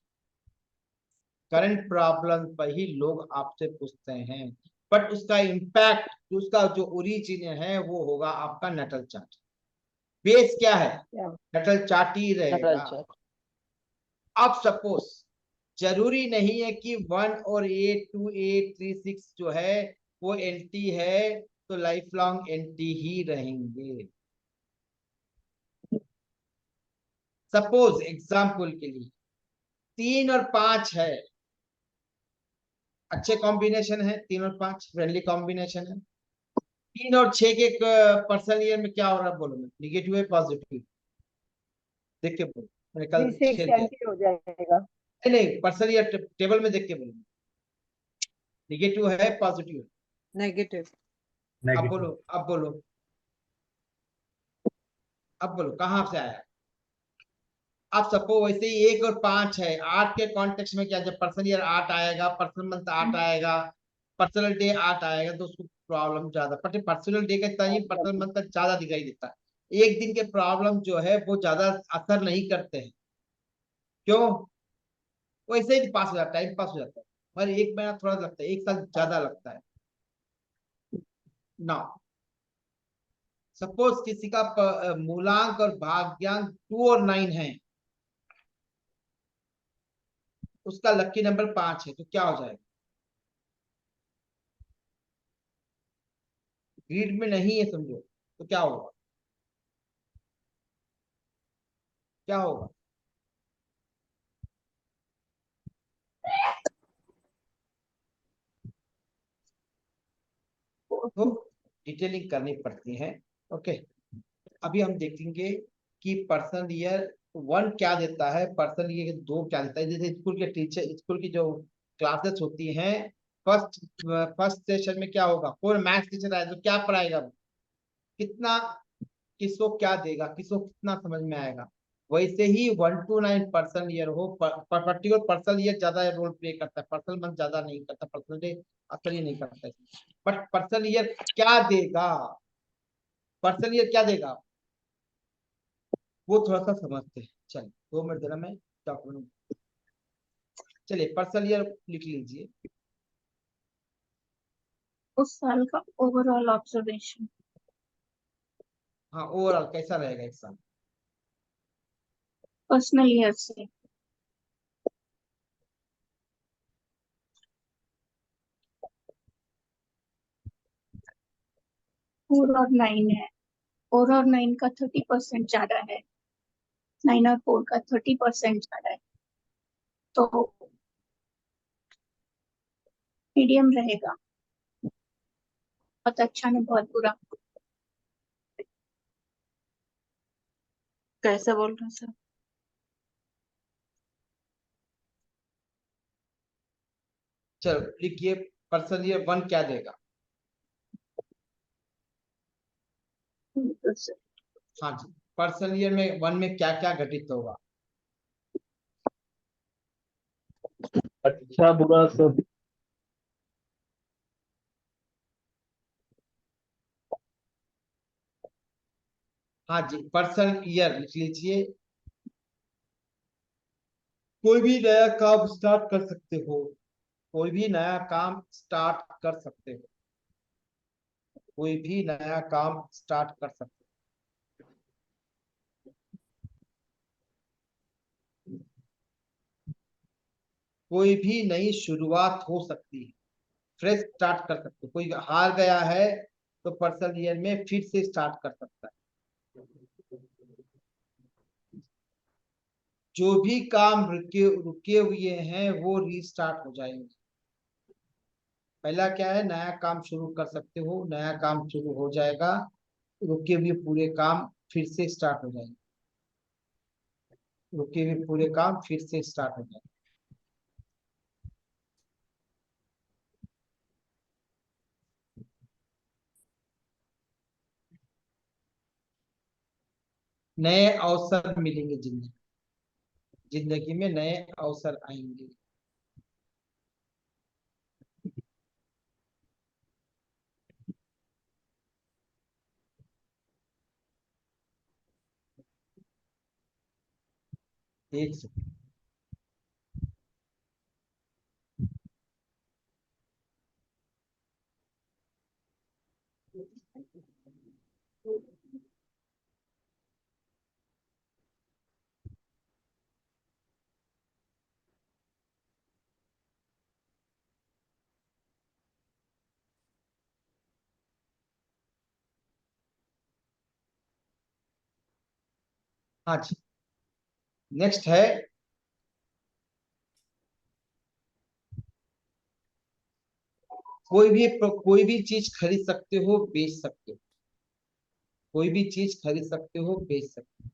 करंट प्रॉब्लम पर ही लोग आपसे पूछते हैं। बट उसका इम्पैक्ट, उसका जो ओरिजिन है वो होगा आपका नटल चार्ट। बेस क्या है? नटल चार्ट ही रहेगा। अब सपोज जरूरी नहीं है कि 1 और 8, 2, 8, 3, 6 जो है वो एंटी है, तो लाइफ लॉन्ग एंटी ही रहेंगे। सपोज एग्जाम्पल के लिए 3 और 5 है, अच्छे कॉम्बिनेशन है, 3 और 5 फ्रेंडली कॉम्बिनेशन है। 3 और 6 के पर्सनल ईयर में क्या हो रहा है बोलो, निगेटिव है पॉजिटिव? देख के बोलो, मैंने कल शेयर किया। हो जाएगा। नहीं नहीं, पर्सनल ईयर टेबल में देख के बोलो, निगेटिव है पॉजिटिव है? नेगेटिव। अब बोलो, अब बोलो, अब बोलो, कहाँ से आया? अब सपोज वैसे ही 1 और 5 है, 8 के कॉन्टेक्स्ट में क्या, जब पर्सनल ईयर 8 आएगा, पर्सनल मंथ 8 आएगा, पर्सनल डे 8 आएगा, तो उसको प्रॉब्लम ज्यादा, पर पर्सनल डे का टाइम पर्सनल मंथ तक ज्यादा दिखाई देता है। एक दिन के प्रॉब्लम जो है वो ज्यादा असर नहीं करते हैं। क्यों? वैसे ही पास हो जाता है, टाइम पास हो जाता है, पर 1 महीना थोड़ा लगता है, 1 साल ज्यादा लगता है ना। सपोज किसी का मूलांक और भाग्यांक 2 और 9 है, उसका लकी नंबर 5 है, तो क्या हो जाएगा? ग्रिड में नहीं है समझो, तो क्या होगा? क्या होगा? तो डिटेलिंग करनी पड़ती है। ओके, अभी हम देखेंगे कि पर्सनल ईयर 1 क्या देता है, पर्सनल ईयर 2 क्या देता है। जैसे स्कूल के टीचर, स्कूल की जो क्लासेस होती हैं, फर्स्ट फर्स्ट सेशन में क्या होगा, कोई मैथ्स टीचर आए तो क्या पढ़ाएगा, कितना, किसको क्या देगा, किसको कितना समझ में आएगा। वैसे ही 1 to 9 पर्सनल ईयर हो, पर्टिकुलर पर्सनल ईयर ज्यादा रोल प्ले करता है, पर्सनल मंथ ज्यादा नहीं करता, पर्सनल डे असर ही नहीं करता है। बट पर्सनल ईयर क्या देगा, पर्सनल ईयर क्या देगा, वो थोड़ा सा समझते हैं। चलिए 2 मिनट देना, मैं डॉक्यूमेंट, चलिए पर्सनल ईयर लिख लीजिए। उस साल का ओवरऑल ऑब्जर्वेशन। हाँ, ओवरऑल कैसा रहेगा एग्जाम? पर्सनल ईयर से फोर और 9 है, 4 और 9 का 30% ज्यादा है, 9 और 4 का 30% ज्यादा है, तो मीडियम रहेगा। बहुत अच्छा नहीं बहुत बुरा। कैसे बोल रहे हैं सर? चलो लिखिए, पर्सनल ईयर 1 क्या देगा? हाँ जी, पर्सनल ईयर में 1 में क्या क्या घटित होगा? अच्छा बुरा सब। हाँ जी, पर्सनल ईयर लिख लीजिए। कोई भी नया काम स्टार्ट कर सकते हो, कोई भी नया काम स्टार्ट कर सकते हो, कोई भी नया काम स्टार्ट कर सकते हो, कोई भी नई शुरुआत हो सकती है, फ्रेश स्टार्ट कर सकते हो। कोई हार गया है तो पर्सनल ईयर में फिर से स्टार्ट कर सकता है। जो भी काम रुके रुके हुए हैं वो रीस्टार्ट हो जाएंगे। पहला क्या है, नया काम शुरू कर सकते हो, नया काम शुरू हो जाएगा, रुके हुए पूरे काम फिर से स्टार्ट हो जाएंगे, रुके हुए पूरे काम फिर से स्टार्ट हो जाएंगे। नए अवसर मिलेंगे, जिंदगी जिंदगी में नए अवसर आएंगे। एक सेकंड, हाँ जी, नेक्स्ट है कोई भी चीज खरीद सकते हो, बेच सकते हो। कोई भी चीज खरीद सकते हो, बेच सकते हो।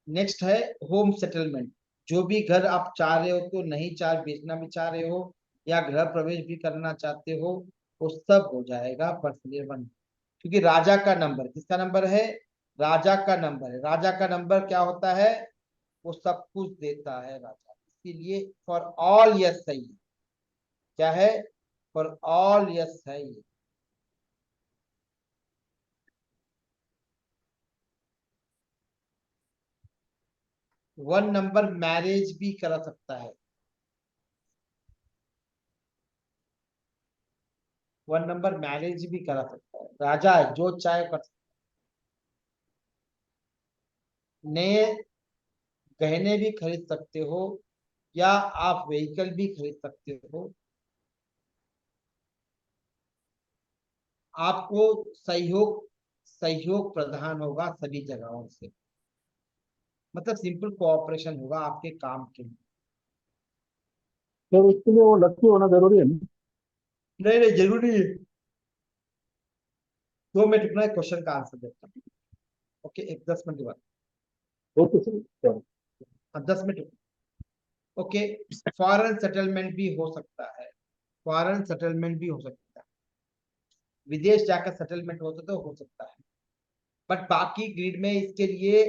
नेक्स्ट है होम सेटलमेंट। जो भी घर आप चाह रहे हो, तो नहीं चाह बेचना भी चाह रहे हो या गृह प्रवेश भी करना चाहते हो, वो सब हो जाएगा पर्सनल वन। क्योंकि राजा का नंबर, किसका नंबर है? राजा का नंबर है। राजा का नंबर क्या होता है? वो सब कुछ देता है राजा। इसीलिए फॉर ऑल यस सही है। क्या है? फॉर ऑल यस है ये। वन नंबर मैरिज भी करा सकता है। वन नंबर मैरिज भी करा सकता है। राजा है, जो चाहे कर सकता है। नए गहने भी खरीद सकते हो या आप व्हीकल भी खरीद सकते हो। आपको सहयोग सहयोग प्रदान होगा सभी जगहों से। मतलब सिंपल कोऑपरेशन होगा आपके काम के लिए। तो उसके लिए वो लकी होना जरूरी है ना? नहीं नहीं, जरूरी है। 2 मिनट रुकना, क्वेश्चन का आंसर देता हूँ। ओके, एक 10 मिनट के बाद। Okay sir. हाँ, 10 मिनट। ओके, फॉरेन सेटलमेंट भी हो सकता है। फॉरेन सेटलमेंट भी हो सकता है। विदेश जाकर सेटलमेंट होता तो हो सकता है। बट बाकी ग्रिड में इसके लिए,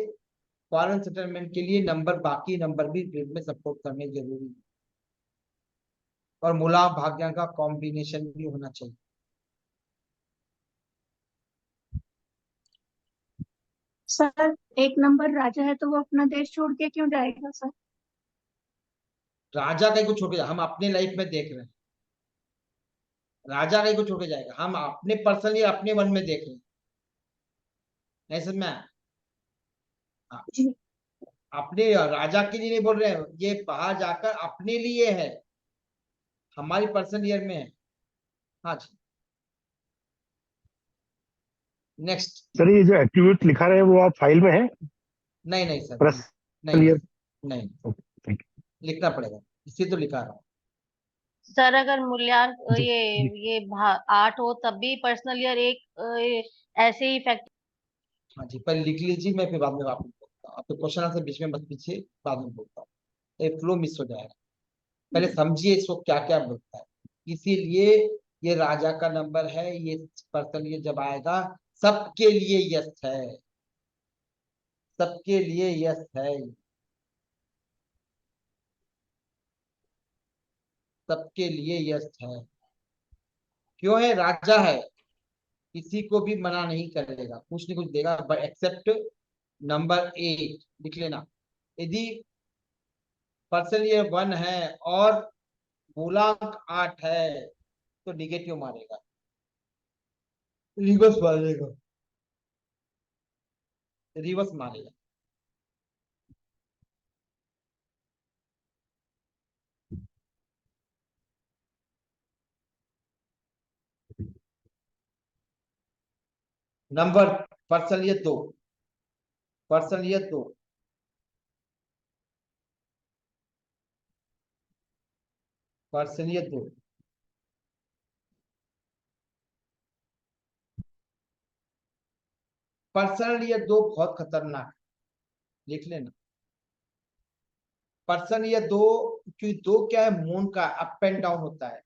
फॉरेन सेटलमेंट के लिए नंबर, बाकी नंबर भी ग्रिड में सपोर्ट करने जरूरी है। और मूला भाग्य का कॉम्बिनेशन भी होना चाहिए। सर एक नंबर राजा है तो वो अपना देश छोड़ के क्यों जाएगा सर? राजा कहीं को छोड़ के हम अपने लाइफ में देख रहे हैं। राजा कहीं को छोड़ के जाएगा, हम अपने पर्सनली अपने मन में देख रहे हैं। नहीं समझ में आया? हाँ, जी। अपने राजा के लिए नहीं बोल रहे हैं, ये बाहर जाकर अपने लिए है, हमारी पर्सनल ईयर में है। हाँ जी, नेक्स्ट। सर ये जो एट्रीब्यूट लिखा रहे हैं वो आप फाइल में है? नहीं नहीं सर, प्लस नहीं नहीं ईयर। नहीं, थैंक लिखना पड़ेगा, इसी तो लिखा रहा हूँ। सर अगर मूल्यांक यू ये 8 हो तब भी पर्सनल ईयर एक ऐसे ही फैक्ट। हाँ जी, पहले लिख लीजिए, मैं फिर बाद में वापस बोलता हूँ। आपके क्वेश्चन आंसर बीच में मत पीछे, बाद में बोलता हूँ, एक फ्लो मिस हो जाएगा। पहले समझिए इसको क्या क्या बोलता है। इसीलिए ये राजा का नंबर है, ये पर्सन ये जब आएगा, सबके लिए यस है, सबके लिए यस है, सबके लिए यस है। क्यों है? राजा है, किसी को भी मना नहीं करेगा, कुछ नहीं कुछ देगा, बट एक्सेप्ट नंबर 8 लिख लेना। यदि पर्सन ये 1 है और मूलांक 8 है, तो निगेटिव मारेगा, रिवर्स मारेगा, रिवर्स मारेगा। नंबर पर्सन ये 2, पर्सन ये 2, पर्सन ये 2। पर्सन ये 2 बहुत खतरनाक है, लिख लेना। पर्सन ये 2, क्योंकि 2 क्या है, मून का अप एंड डाउन होता है।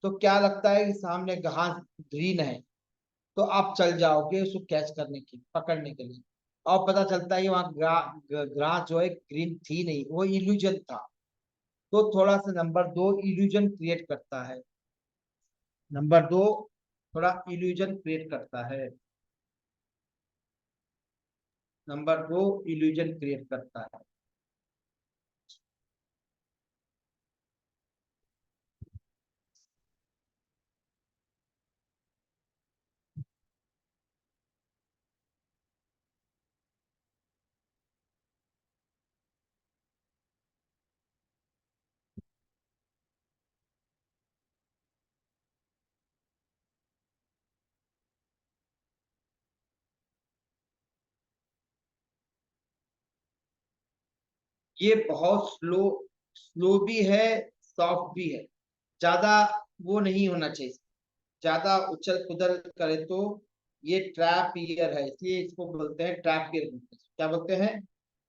तो क्या लगता है कि सामने घास ग्रीन है, तो आप चल जाओगे उसको कैच करने के, पकड़ने के लिए। और पता चलता है कि वहां ग्रास जो है ग्रीन थी नहीं, वो इल्यूजन था। तो थोड़ा सा नंबर 2 इल्यूजन क्रिएट करता है। नंबर 2 थोड़ा इल्यूजन क्रिएट करता है। नंबर 2 इल्यूजन क्रिएट करता है। ये बहुत स्लो भी है, सॉफ्ट भी है, ज्यादा वो नहीं होना चाहिए, ज्यादा उछल कुदल करे तो ये ट्रैप ईयर है, इसलिए इसको बोलते हैं ट्रैप ईयर। क्या बोलते हैं?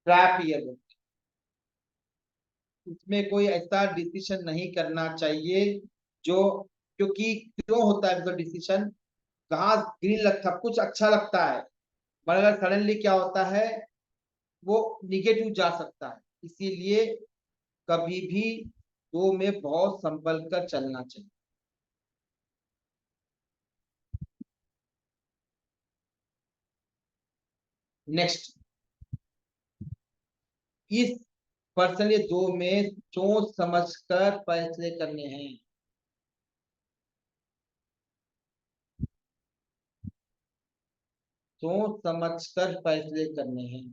ट्रैप ईयर बोलते हैं। इसमें कोई ऐसा डिसीजन नहीं करना चाहिए जो, क्योंकि क्यों होता है मतलब डिसीजन, कहाँ ग्रीन लगता, कुछ अच्छा लगता है, मगर सडनली क्या होता है, वो निगेटिव जा सकता है। इसीलिए कभी भी दो में बहुत संभल कर चलना चाहिए। नेक्स्ट, इस पर्सन, ये दो में सोच समझ कर फैसले करने हैं। सोच समझ कर फैसले करने हैं।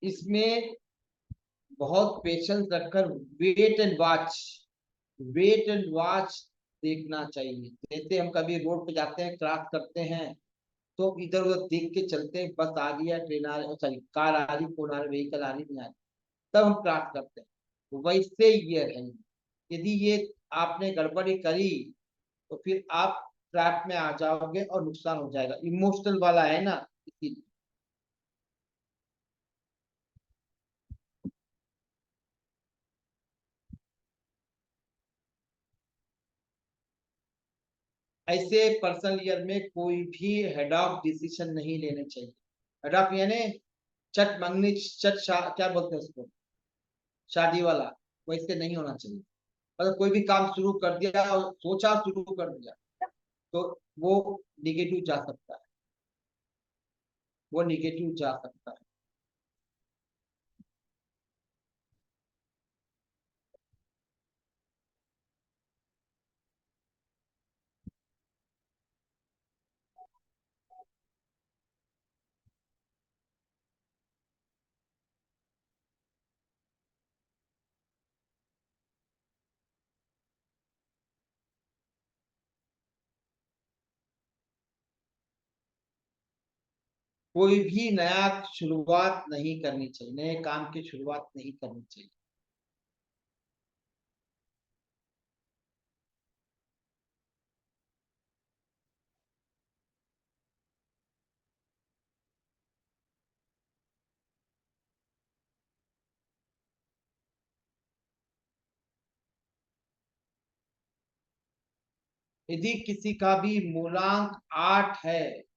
इसमें बहुत पेशेंस रखकर wait and watch, wait and watch देखना चाहिए। जैसे हम कभी रोड पे जाते हैं, क्रॉस करते हैं, तो इधर उधर देख के चलते हैं, बस आ रही है, ट्रेन आ रही, सॉरी कार आ रही, फोन आ रही, व्हीकल आ रही, नहीं आ रही, तब हम क्रॉस करते हैं। वैसे ये है, यदि ये आपने गड़बड़ी करी तो फिर आप ट्रैप में आ जाओगे और नुकसान हो जाएगा। इमोशनल वाला है ना, इसीलिए। ऐसे पर्सनल ईयर में कोई भी हेड ऑफ डिसीजन नहीं लेने चाहिए। हेड ऑफ यानी चट मंगनी क्या बोलते हैं उसको, शादी वाला, वैसे नहीं होना चाहिए। अगर कोई भी काम शुरू कर दिया और सोचा शुरू कर दिया तो वो निगेटिव जा सकता है, वो निगेटिव जा सकता है। कोई भी नया शुरुआत नहीं करनी चाहिए, नए काम की शुरुआत नहीं करनी चाहिए। यदि किसी का भी मूलांक 8 है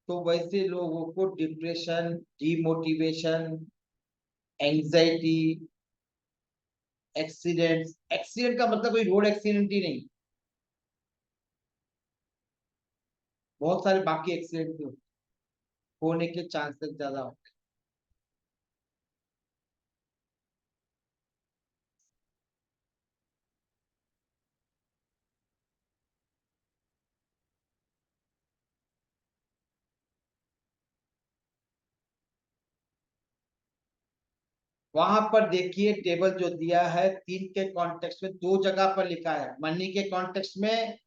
तो वैसे लोगों को depression, demotivation, anxiety, accident, accident का मतलब कोई रोड एक्सीडेंट ही नहीं, बहुत सारे बाकी एक्सीडेंट भी होने के चांसेस ज्यादा होते हैं। वहां पर देखिए टेबल जो दिया है, 3 के कॉन्टेक्स्ट में 2 जगह पर लिखा है, मनी के कॉन्टेक्स्ट में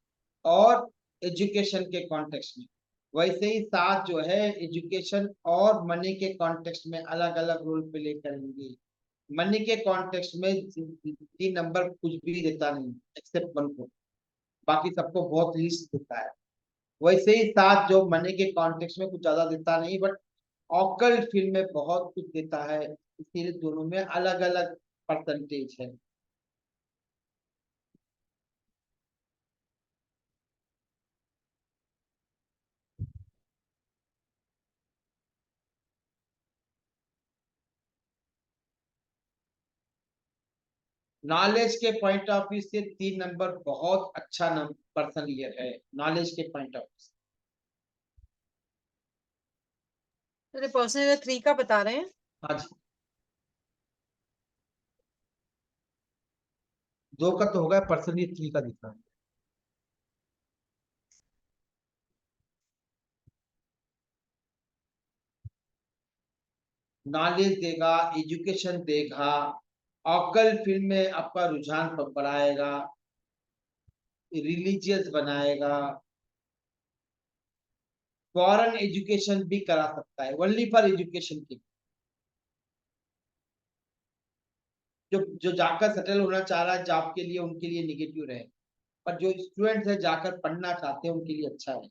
और एजुकेशन के कॉन्टेक्स्ट में। वैसे ही 7 जो है एजुकेशन और मनी के कॉन्टेक्स्ट में अलग अलग रोल प्ले करेंगे। मनी के कॉन्टेक्स्ट में 3 नंबर कुछ भी देता नहीं एक्सेप्ट 1 को, बाकी सबको बहुत लिस्ट देता है। वैसे ही 7 जो मनी के कॉन्टेक्स्ट में कुछ ज्यादा देता नहीं, बट ऑकल्ट फील्ड में बहुत कुछ देता है, इसीलिए दोनों में अलग अलग परसेंटेज है। नॉलेज के पॉइंट ऑफ व्यू से 3 नंबर बहुत अच्छा पर्सन ईयर है, नॉलेज के पॉइंट ऑफ व्यू से। तो पर्सनल 3 का बता रहे हैं। हाँ जी, 2 का तो होगा, पर्सन ये 3 का दिख रहा है। नॉलेज देगा, एजुकेशन देगा, ऑकल फील्ड में आपका रुझान बढ़ाएगा, रिलीजियस बनाएगा, फॉरेन एजुकेशन भी करा सकता है, ओनली फॉर एजुकेशन के। जो जाकर सेटल होना चाह रहा है जॉब के लिए, उनके लिए निगेटिव रहे, पर जो स्टूडेंट्स है जाकर पढ़ना चाहते हैं उनके लिए अच्छा है।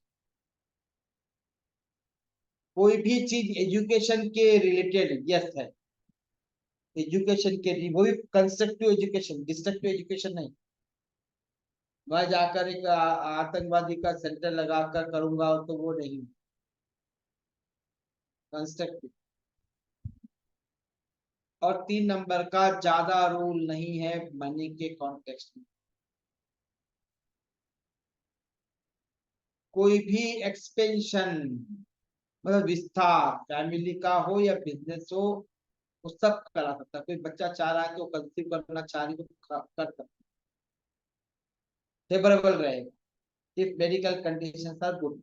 कोई भी चीज एजुकेशन के रिलेटेड यस है, एजुकेशन के लिए, वो भी कंस्ट्रक्टिव एजुकेशन, डिस्ट्रक्टिव एजुकेशन नहीं। मैं जाकर एक आतंकवादी का सेंटर लगाकर करूंगा तो वो नहीं, कंस्ट्रक्टिव। और 3 नंबर का ज्यादा रूल नहीं है मनी के कॉन्टेक्स्ट में। कोई भी एक्सपेंशन मतलब विस्तार फैमिली का हो या बिजनेस हो, वो सब करा सकता है। कोई बच्चा चाह रहा है तो कंसीव करना चाह रही तो कर सकता है, फेवरेबल रहेगा if medical conditions are good.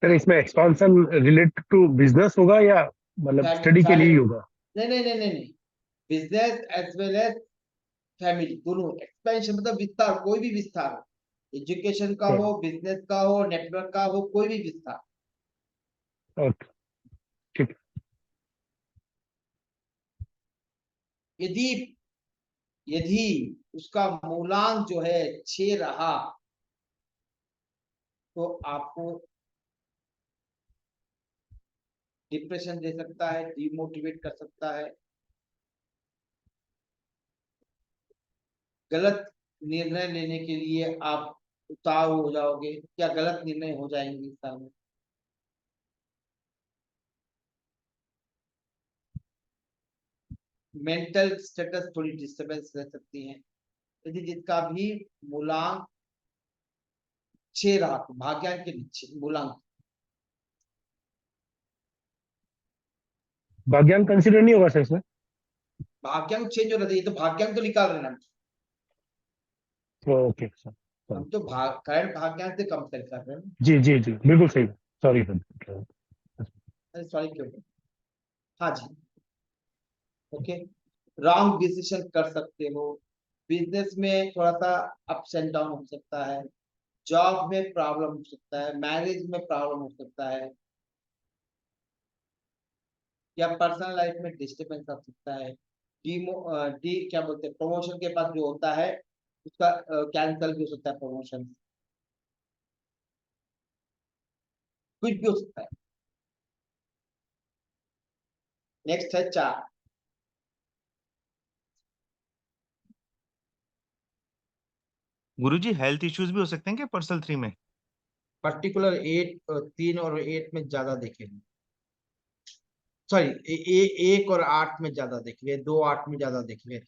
Sir इसमें एक्सपांशन रिलेटेड टू बिजनेस होगा या मतलब स्टडी के लिए ही होगा? नहीं नहीं नहीं नहीं नहीं, business as well as family दोनों। एक्सपेंशन मतलब विस्तार, कोई भी विस्तार हो, एजुकेशन का हो, बिजनेस का हो, नेटवर्क का हो, कोई भी विस्तार। ओके ठीक। यदि यदि उसका मूलांक जो है 6 रहा तो आपको डिप्रेशन दे सकता है, डिमोटिवेट कर सकता है, गलत निर्णय लेने के लिए आप उतावल हो जाओगे, क्या गलत निर्णय हो जाएंगे इस साल में। मेंटल स्टेटस थोड़ी डिस्टर्बेंस रह सकती है। यदि जिसका भी मूलांक 6 रहा तो भाग्यांक के नीचे मूलांक, भाग्यांक कंसिडर नहीं होगा सर इसमें? भाग्यांक 6 जो रहता है, ये तो भाग्यांक तो निकाल रहे हैं ना ओके सर। हम तो करंट भाग्यांक से कंपेयर कर रहे हैं। जी जी जी बिल्कुल सही। Sorry sir. अरे सॉरी क्यों? हाँ जी, ओके। रॉन्ग डिसीजन कर सकते हो, बिजनेस में थोड़ा सा अप्स एंड डाउन हो सकता है, जॉब में प्रॉब्लम हो सकता है, मैरिज में प्रॉब्लम हो सकता है, या पर्सनल लाइफ में डिस्टर्बेंस आ सकता है। डी क्या बोलते हैं, प्रमोशन के पास जो होता है उसका कैंसल भी हो सकता है, प्रमोशन कुछ भी हो सकता है। नेक्स्ट है 4। गुरुजी हेल्थ इश्यूज भी हो सकते हैं क्या पर्सनल 3 में? पर्टिकुलर 3 और 8 में ज्यादा देखेंगे, सॉरी 1 और 8 में ज्यादा देख ले, 2 8 में ज्यादा देख ले।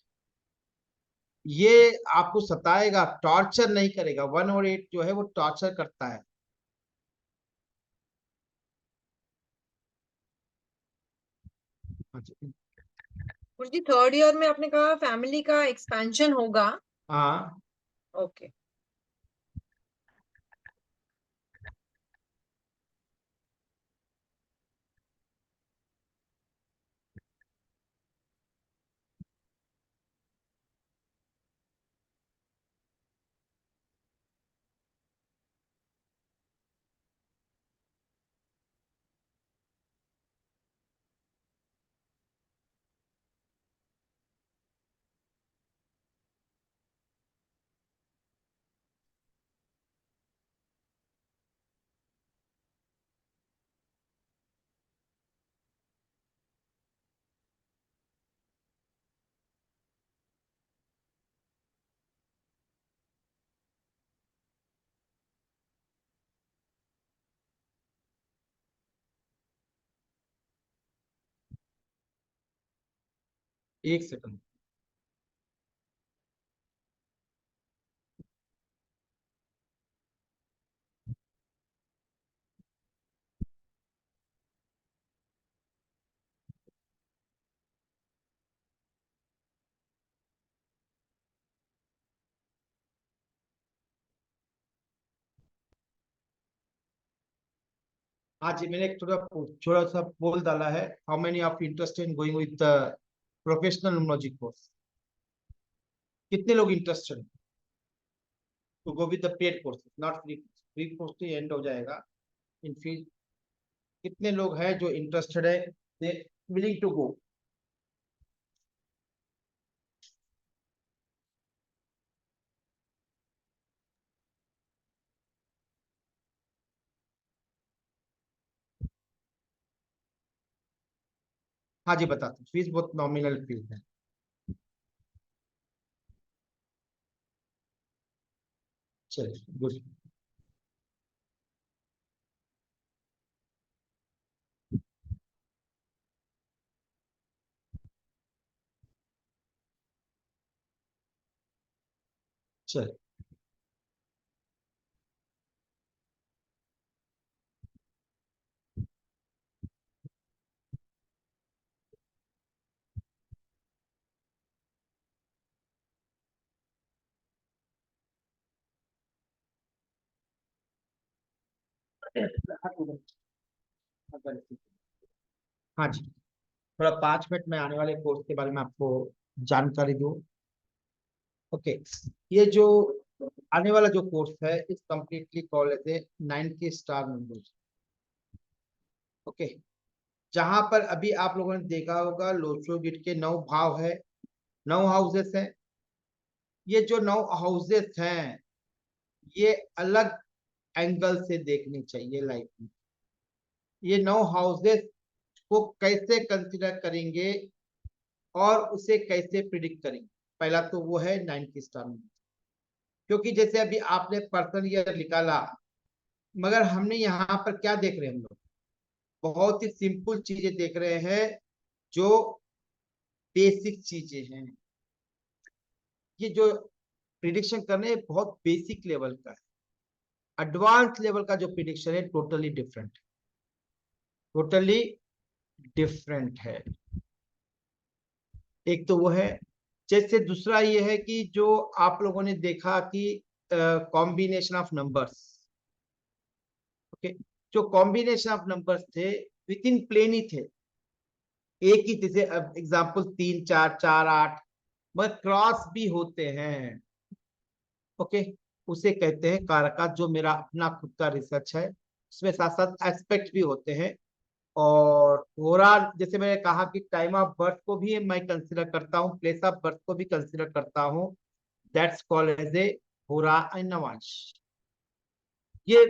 ये आपको सताएगा, टॉर्चर नहीं करेगा। 1 और 8 जो है वो टॉर्चर करता है। जी 3rd ईयर में आपने कहा फैमिली का एक्सपेंशन होगा। हाँ ओके। एक सेकंड। हाँ जी, मैंने एक थोड़ा सा बोल डाला है। How many of interested in going with professional numerology course? कितने लोग interested to go with the paid course, not free? Free course तो एंड हो जाएगा इन फीस। कितने लोग हैं जो इंटरेस्टेड है, दे विलिंग टू गो? हाँ जी, बताता हूँ। फीस बहुत नॉमिनल फीस है। चलिए, गुड। चलिए, हाँ जी, थोड़ा 5 मिनट में आने वाले कोर्स के बारे में आपको जानकारी दूं। ओके, ये जो आने वाला जो कोर्स है इस कंप्लीटली कॉलेज है 90 स्टार मेंबर्स। ओके, जहां पर अभी आप लोगों ने देखा होगा लोचो गिट के 9 भाव है, 9 हाउसेस है। ये जो 9 हाउसेस हैं ये अलग एंगल से देखनी चाहिए लाइफ में। ये 9 हाउसेस को कैसे कंसिडर करेंगे और उसे कैसे प्रिडिक्ट करेंगे? पहला तो वो है 90 स्टार में, क्योंकि जैसे अभी आपने पर्सनल ईयर निकाला, मगर हमने यहाँ पर क्या देख रहे हैं हम लोग? बहुत ही सिंपल चीजें देख रहे हैं, जो बेसिक चीजें हैं। ये जो प्रिडिक्शन करने बहुत बेसिक लेवल का है। एडवांस लेवल का जो प्रिडिक्शन है टोटली डिफरेंट, टोटली डिफरेंट है। एक तो वो है। जैसे दूसरा ये है कि जो आप लोगों ने देखा कि कॉम्बिनेशन ऑफ नंबर्स, ओके, जो कॉम्बिनेशन ऑफ नंबर्स थे विद इन प्लेन ही थे, एक ही, जैसे एग्जांपल 3 4 4 8, मगर क्रॉस भी होते हैं। ओके, उसे कहते हैं कारका। जो मेरा अपना खुद का रिसर्च है उसमें साथ साथ एस्पेक्ट भी होते हैं। और ओवरऑल जैसे मैंने कहा कि टाइम ऑफ बर्थ को भी मैं कंसिडर करता हूँ, प्लेस ऑफ बर्थ को भी कंसिडर करता हूँ। दैट्स कॉल्ड एज ए होरा एंड नवांश। ये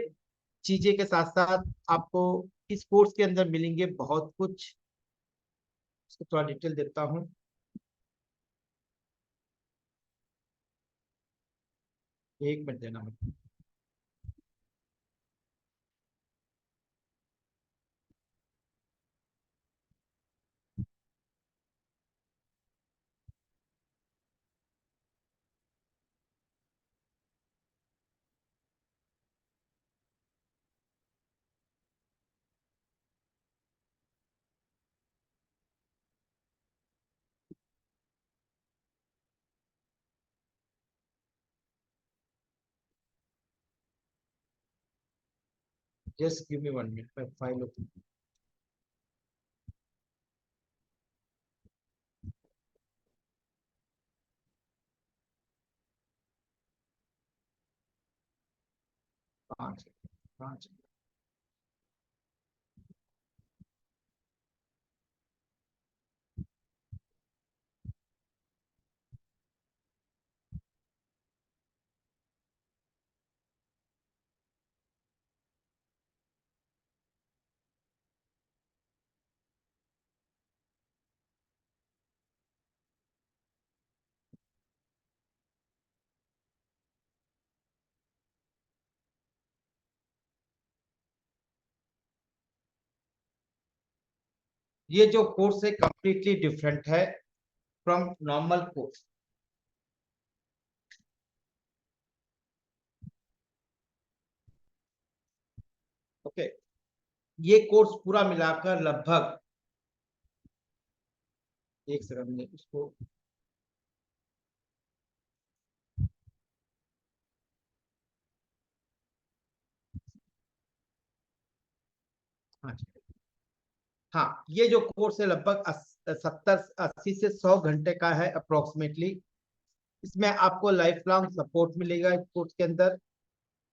चीजें के साथ साथ आपको इस कोर्स के अंदर मिलेंगे बहुत कुछ। इसको थोड़ा डिटेल देता हूँ। एक मिनट देना मुझे। जस्ट गिव मी 1 मिनट, मैं फाइल ओपन। पाँच पाँच ये जो कोर्स है कंप्लीटली डिफरेंट है फ्रॉम नॉर्मल कोर्स। ओके, ये कोर्स पूरा मिलाकर लगभग, एक सेकंड में इसको, हाँ जी, हाँ, ये जो कोर्स है लगभग 70-80 से 100 घंटे का है अप्रोक्सीमेटली। इसमें आपको लाइफ लॉन्ग सपोर्ट मिलेगा इस कोर्स के अंदर।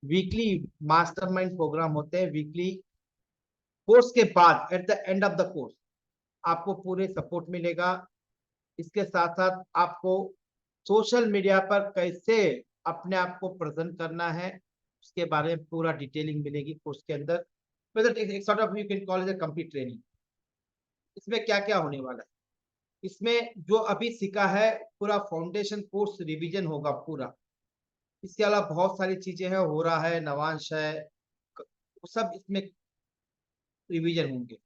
वीकली मास्टरमाइंड प्रोग्राम होते हैं वीकली। कोर्स के बाद at the end of the course आपको पूरे सपोर्ट मिलेगा। इसके साथ साथ आपको सोशल मीडिया पर कैसे अपने आप को प्रेजेंट करना है उसके बारे में पूरा डिटेलिंग मिलेगी कोर्स के अंदर। एक sort of you can call it complete training. इसमें क्या क्या होने वाला है, इसमें जो अभी सीखा है पूरा फाउंडेशन कोर्स रिवीजन होगा पूरा। इसके अलावा बहुत सारी चीजें हैं, हो रहा है, नवांश है, सब इसमें रिवीजन होंगे।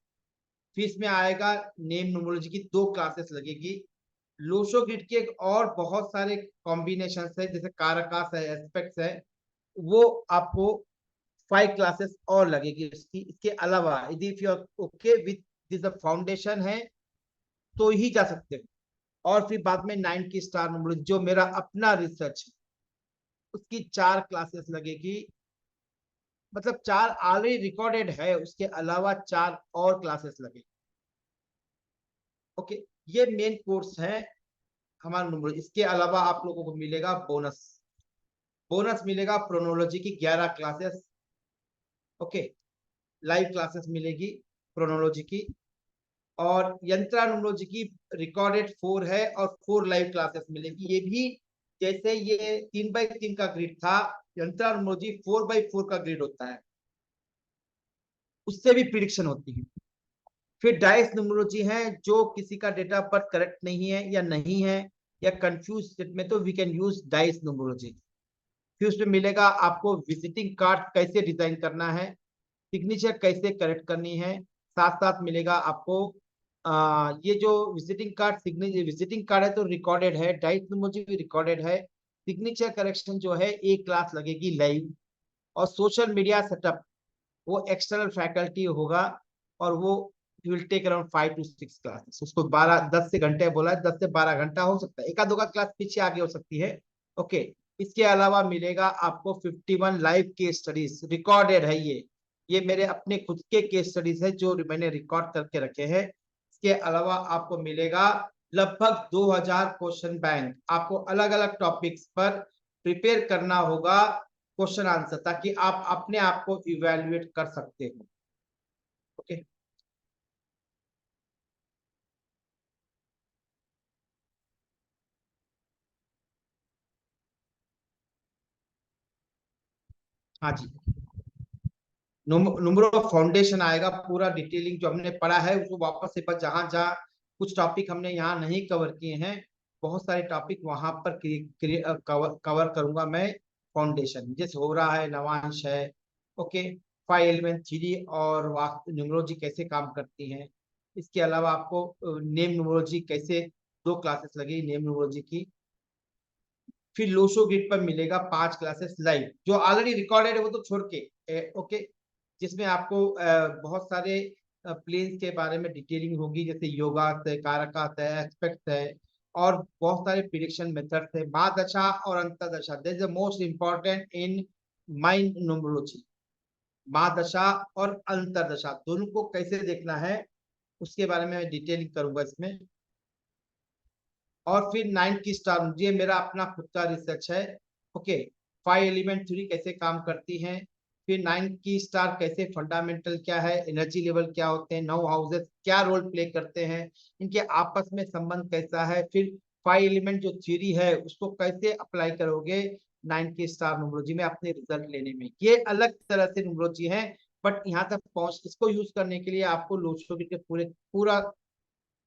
फिर इसमें आएगा नेम न्यूमरोलॉजी की 2 क्लासेस लगेगी। लोशो ग्रिड के एक और बहुत सारे कॉम्बिनेशन है, जैसे कारकास है, एस्पेक्ट्स है, वो आपको 5 क्लासेस और लगेगी इसके अलावा। यदि if you are okay with this foundation है तो ही जा सकते हो। और फिर बाद में 9 की स्टार न्यूमरोलॉजी जो मेरा अपना रिसर्च है उसकी 4 क्लासेस लगेगी। मतलब 4 ऑलरेडी रिकॉर्डेड है, उसके अलावा 4 और क्लासेस लगेगी। ओके, ये मेन कोर्स है हमारा न्यूमरोलॉजी। इसके अलावा आप लोगों को मिलेगा बोनस मिलेगा प्रोनोलॉजी की 11 क्लासेस। ओके, लाइव क्लासेस मिलेगी प्रोनोलॉजी की। और यंत्रा न्यूमरोलॉजी की रिकॉर्डेड 4 है और 4 लाइव क्लासेस मिलेगी। ये भी जैसे ये 3x3 का ग्रिड था, यंत्रा न्यूमरोलॉजी 4x4 का ग्रिड होता है, उससे भी प्रिडिक्शन होती है। फिर डाइस न्यूमरोलॉजी है, जो किसी का डेटा ऑफ बर्थ करेक्ट नहीं है या नहीं है या कंफ्यूज स्टेट में, तो we can use dice numerology. फिर उसमें मिलेगा आपको विजिटिंग कार्ड कैसे डिजाइन करना है, सिग्नेचर कैसे करेक्ट करनी है। साथ साथ मिलेगा आपको ये जो विजिटिंग कार्ड है तो रिकॉर्डेड है, डाइस न्यूमरोलॉजी भी रिकॉर्डेड है। सिग्नेचर करेक्शन जो है एक क्लास लगेगी लाइव। और सोशल मीडिया सेटअप वो एक्सटर्नल फैकल्टी होगा और वो will take around 5 to 6 classes. उसको 10 से घंटे बोला है, 10 से 12 घंटा हो सकता है, एक आध क्लास पीछे आगे हो सकती है। ओके, इसके अलावा मिलेगा आपको 51 लाइव केस स्टडीज रिकॉर्डेड है। ये मेरे अपने खुद के केस स्टडीज है जो मैंने रिकॉर्ड करके रखे हैं। इसके अलावा आपको मिलेगा लगभग 2000 क्वेश्चन बैंक। आपको अलग अलग टॉपिक्स पर प्रिपेयर करना होगा क्वेश्चन आंसर, ताकि आप अपने आप को इवेल्युएट कर सकते हो। ओके, हाँ जी, नंबर ऑफ फाउंडेशन आएगा, पूरा डिटेलिंग जो हमने पढ़ा है उसको वापस से, जहां जहां कुछ टॉपिक हमने यहाँ नहीं कवर किए हैं, बहुत सारे टॉपिक वहां पर कवर करूंगा मैं। फाउंडेशन जैसे हो रहा है, नवांश है, ओके, 5 एलिमेंट थ्योरी और वास्तु न्यूमरोलॉजी कैसे काम करती है। इसके अलावा आपको नेम न्यूमरोलॉजी कैसे 2 क्लासेस लगेगी नेम न्यूमरोलॉजी की। फिर लोशो ग्रिड पर मिलेगा 5 क्लासेस लाइव, जो ऑलरेडी रिकॉर्डेड है वो तो छोड़ के, ओके, जिसमें आपको बहुत सारे प्लेन्स के बारे में डिटेलिंग होगी, जैसे योगा है, कारकास है, एस्पेक्ट है, और बहुत सारे प्रिडिक्शन मेथड्स है। महादशा और अंतरदशा, that is the most important in mind numerology. महादशा और अंतरदशा दोनों को कैसे देखना है उसके बारे में डिटेलिंग करूंगा इसमें। और फिर 9 की स्टार, ये मेरा अपना खुद का रिसर्च है। ओके, 5 एलिमेंट थ्योरी कैसे काम करती है, फिर 9 की स्टार कैसे फंडामेंटल क्या है, एनर्जी लेवल क्या होते हैं, 9 हाउसेस क्या रोल प्ले करते हैं, इनके आपस में संबंध कैसा है, फिर 5 एलिमेंट जो थ्योरी है उसको कैसे अप्लाई करोगे 9 की स्टार न्यूमरोलॉजी में अपने रिजल्ट लेने में। ये अलग तरह से न्यूमरोलॉजी है, बट यहाँ तक पहुंच, इसको यूज करने के लिए आपको लोशो के पूरा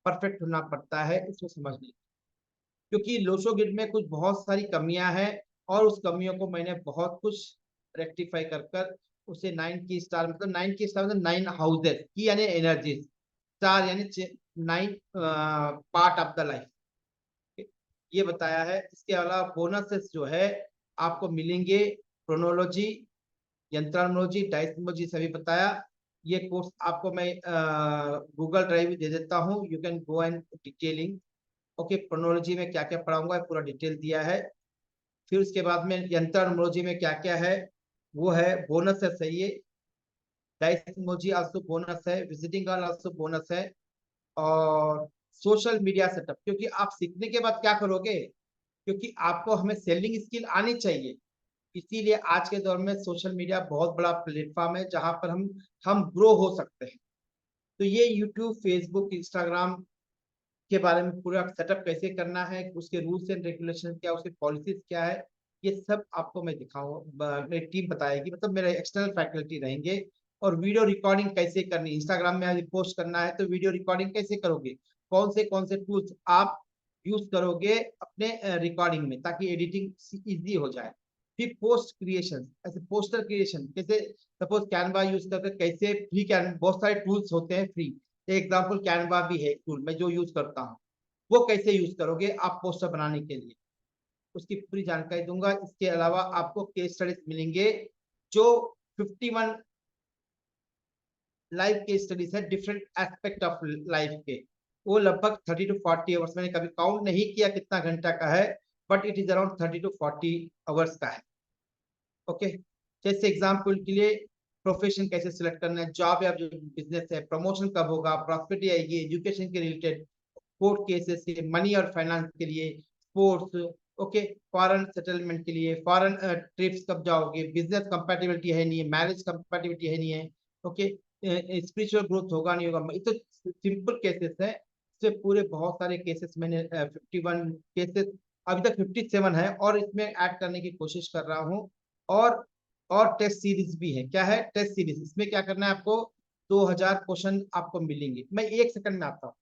परफेक्ट होना पड़ता है इसको समझने, क्योंकि लोशो ग्रिड में कुछ बहुत सारी कमियां हैं और उस कमियों को मैंने बहुत कुछ रेक्टिफाई कर उसे 9 की स्टार, मतलब 9 की स्टार मतलब 9 हाउसेस की यानी एनर्जी, स्टार यानी 9 पार्ट ऑफ द लाइफ, ये बताया है। इसके अलावा बोनसेस जो है आपको मिलेंगे, प्रोनोलॉजी, यंत्रानुलॉजी, डाइस न्यूमरोलॉजी सभी बताया। ये कोर्स आपको मैं गूगल ड्राइव दे देता हूँ, you can go and detailing. Okay, प्रोनोलॉजी में क्या क्या पढ़ाऊंगा पूरा डिटेल दिया है। फिर उसके बाद में यंत्र न्यूमरोलॉजी में क्या क्या है वो है, बोनस है, सही है। डाइस इमोजी आल्सो बोनस है, विजिटिंग कार्ड आल्सो बोनस है, और सोशल मीडिया सेटअप, क्योंकि आप सीखने के बाद क्या करोगे, क्योंकि आपको हमें सेलिंग स्किल आनी चाहिए, इसीलिए आज के दौर में सोशल मीडिया बहुत बड़ा प्लेटफॉर्म है जहां पर हम ग्रो हो सकते हैं। तो ये यूट्यूब, फेसबुक, इंस्टाग्राम के बारे में पूरा सेटअप कैसे करना है, उसके रूल्स एंड रेगुलेशन क्या, उसके पॉलिसीज क्या है, ये सब आपको मैं दिखाऊंगा, मेरी टीम बताएगी, मतलब मेरे एक्सटर्नल फैकल्टी रहेंगे। और वीडियो रिकॉर्डिंग कैसे करनी, इंस्टाग्राम में यदि पोस्ट करना है तो वीडियो रिकॉर्डिंग कैसे करोगे, कौन से टूल्स आप यूज करोगे अपने रिकॉर्डिंग में, ताकि एडिटिंग इजी हो जाए। फिर पोस्ट क्रिएशन, ऐसे पोस्टर क्रिएशन कैसे, सपोज कैनवा यूज करके कैसे, फ्री कैन बहुत सारे टूल्स होते हैं फ्री, एग्जाम्पल कैनवा भी है टूल मैं जो यूज करता हूँ, वो कैसे यूज करोगे आप पोस्टर बनाने के लिए, उसकी पूरी जानकारी दूंगा। इसके अलावा आपको केस स्टडीज मिलेंगे, जो 51 लाइव केस स्टडीज है, डिफरेंट एस्पेक्ट ऑफ लाइफ के, वो लगभग 30 to 40 आवर्स, मैंने कभी काउंट नहीं किया कितना घंटा का है, but it is around 30 to 40 hours का है। ओके, जैसे एग्जाम्पल के लिए प्रोफेशन कैसे सिलेक्ट करना है, जॉब या जो बिजनेस है, प्रमोशन कब होगा, प्रॉस्पेरिटी आएगी, एजुकेशन के रिलेटेड, कोर्ट केसेस के, मनी और फाइनेंस के लिए, स्पोर्ट्स, ओके, फॉरेन सेटलमेंट के लिए, फॉरेन ट्रिप्स कब जाओगे, बिजनेस कंपैटिबिलिटी है नहीं है, मैरिज कंपैटिबिलिटी है नहीं है, ओके, स्पिरिचुअल ग्रोथ होगा नहीं होगा, ये तो सिंपल केसेस है। इससे पूरे बहुत सारे केसेस मैंने 51 केसेस, अभी तक 57 है, और इसमें ऐड करने की कोशिश कर रहा हूँ। और टेस्ट सीरीज भी है, क्या है टेस्ट सीरीज, इसमें क्या करना है आपको, 2000 क्वेश्चन आपको मिलेंगे। मैं 1 सेकंड में आता हूँ।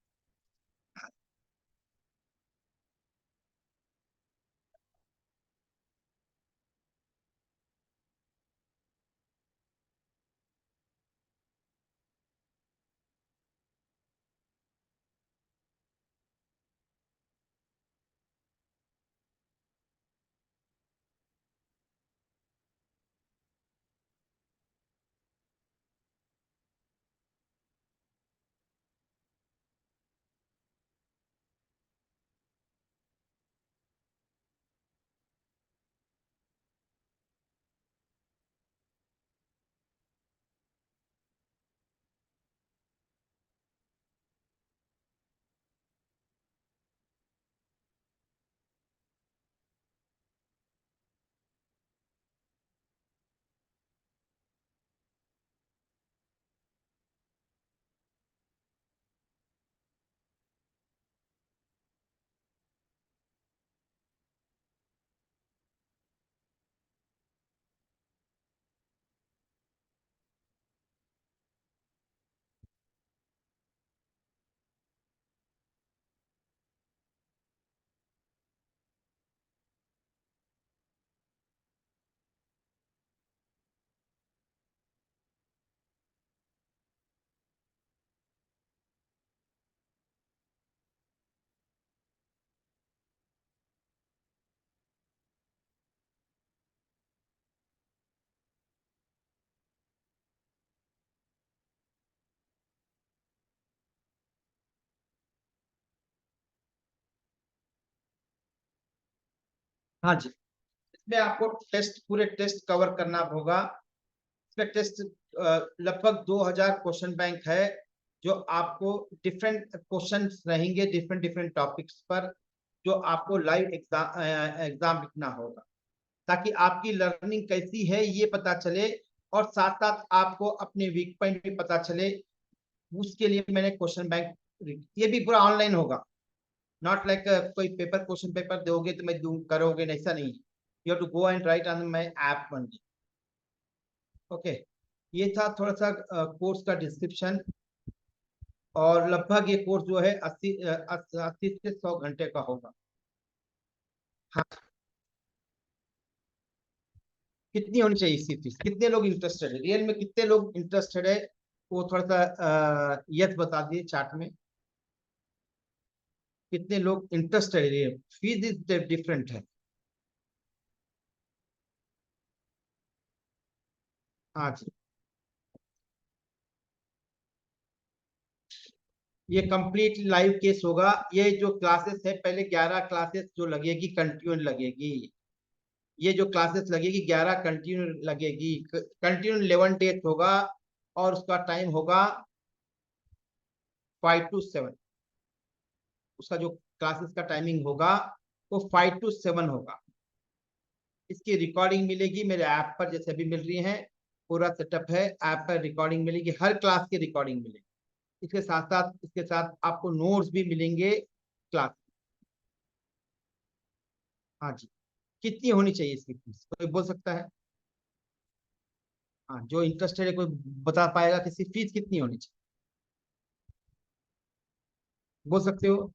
हाँ जी, इसमें आपको टेस्ट, पूरे टेस्ट कवर करना होगा। इसमें टेस्ट लगभग 2000 क्वेश्चन बैंक है, जो आपको डिफरेंट क्वेश्चन रहेंगे, डिफरेंट डिफरेंट टॉपिक्स पर, जो आपको लाइव एग्जाम लिखना होगा, ताकि आपकी लर्निंग कैसी है ये पता चले, और साथ साथ आपको अपने वीक पॉइंट भी पता चले। उसके लिए मैंने क्वेश्चन बैंक, ये भी पूरा ऑनलाइन होगा, नॉट लाइक कोई पेपर, क्वेश्चन पेपर दोगे तो मैं करोगे, ऐसा नहीं, you have to go and write on my app only. Okay, ये था थोड़ा सा कोर्स का डिस्क्रिप्शन, और लगभग ये कोर्स जो है 80 से 100 घंटे का होगा। हाँ, कितनी होनी चाहिए इसकी फीस, कितने लोग इंटरेस्टेड है, रियल में कितने लोग इंटरेस्टेड है, वो थोड़ा सा यस बता दिए चार्ट में, कितने लोग इंटरेस्टेड है, फीस इज डिफरेंट है। हाँ जी, ये कंप्लीट लाइव केस होगा। ये जो क्लासेस है, पहले 11 क्लासेस जो लगेगी कंटिन्यू लगेगी, ये जो क्लासेस लगेगी 11 कंटिन्यू लगेगी, कंटिन्यू 11 डेज होगा, और उसका टाइम होगा 5 to 7। उसका जो क्लासेस का टाइमिंग होगा वो 5 to 7 होगा। इसकी रिकॉर्डिंग मिलेगी मेरे ऐप पर, जैसे अभी मिल रही है, पूरा सेटअप है, ऐप पर रिकॉर्डिंग मिलेगी, हर क्लास की रिकॉर्डिंग मिलेगी। इसके साथ आपको नोट्स भी मिलेंगे क्लास। हाँ जी, कितनी होनी चाहिए इसकी फीस, कोई बोल सकता है? हाँ, जो इंटरेस्टेड है कोई बता पाएगा कि इसकी फीस कितनी होनी चाहिए? बोल सकते हो?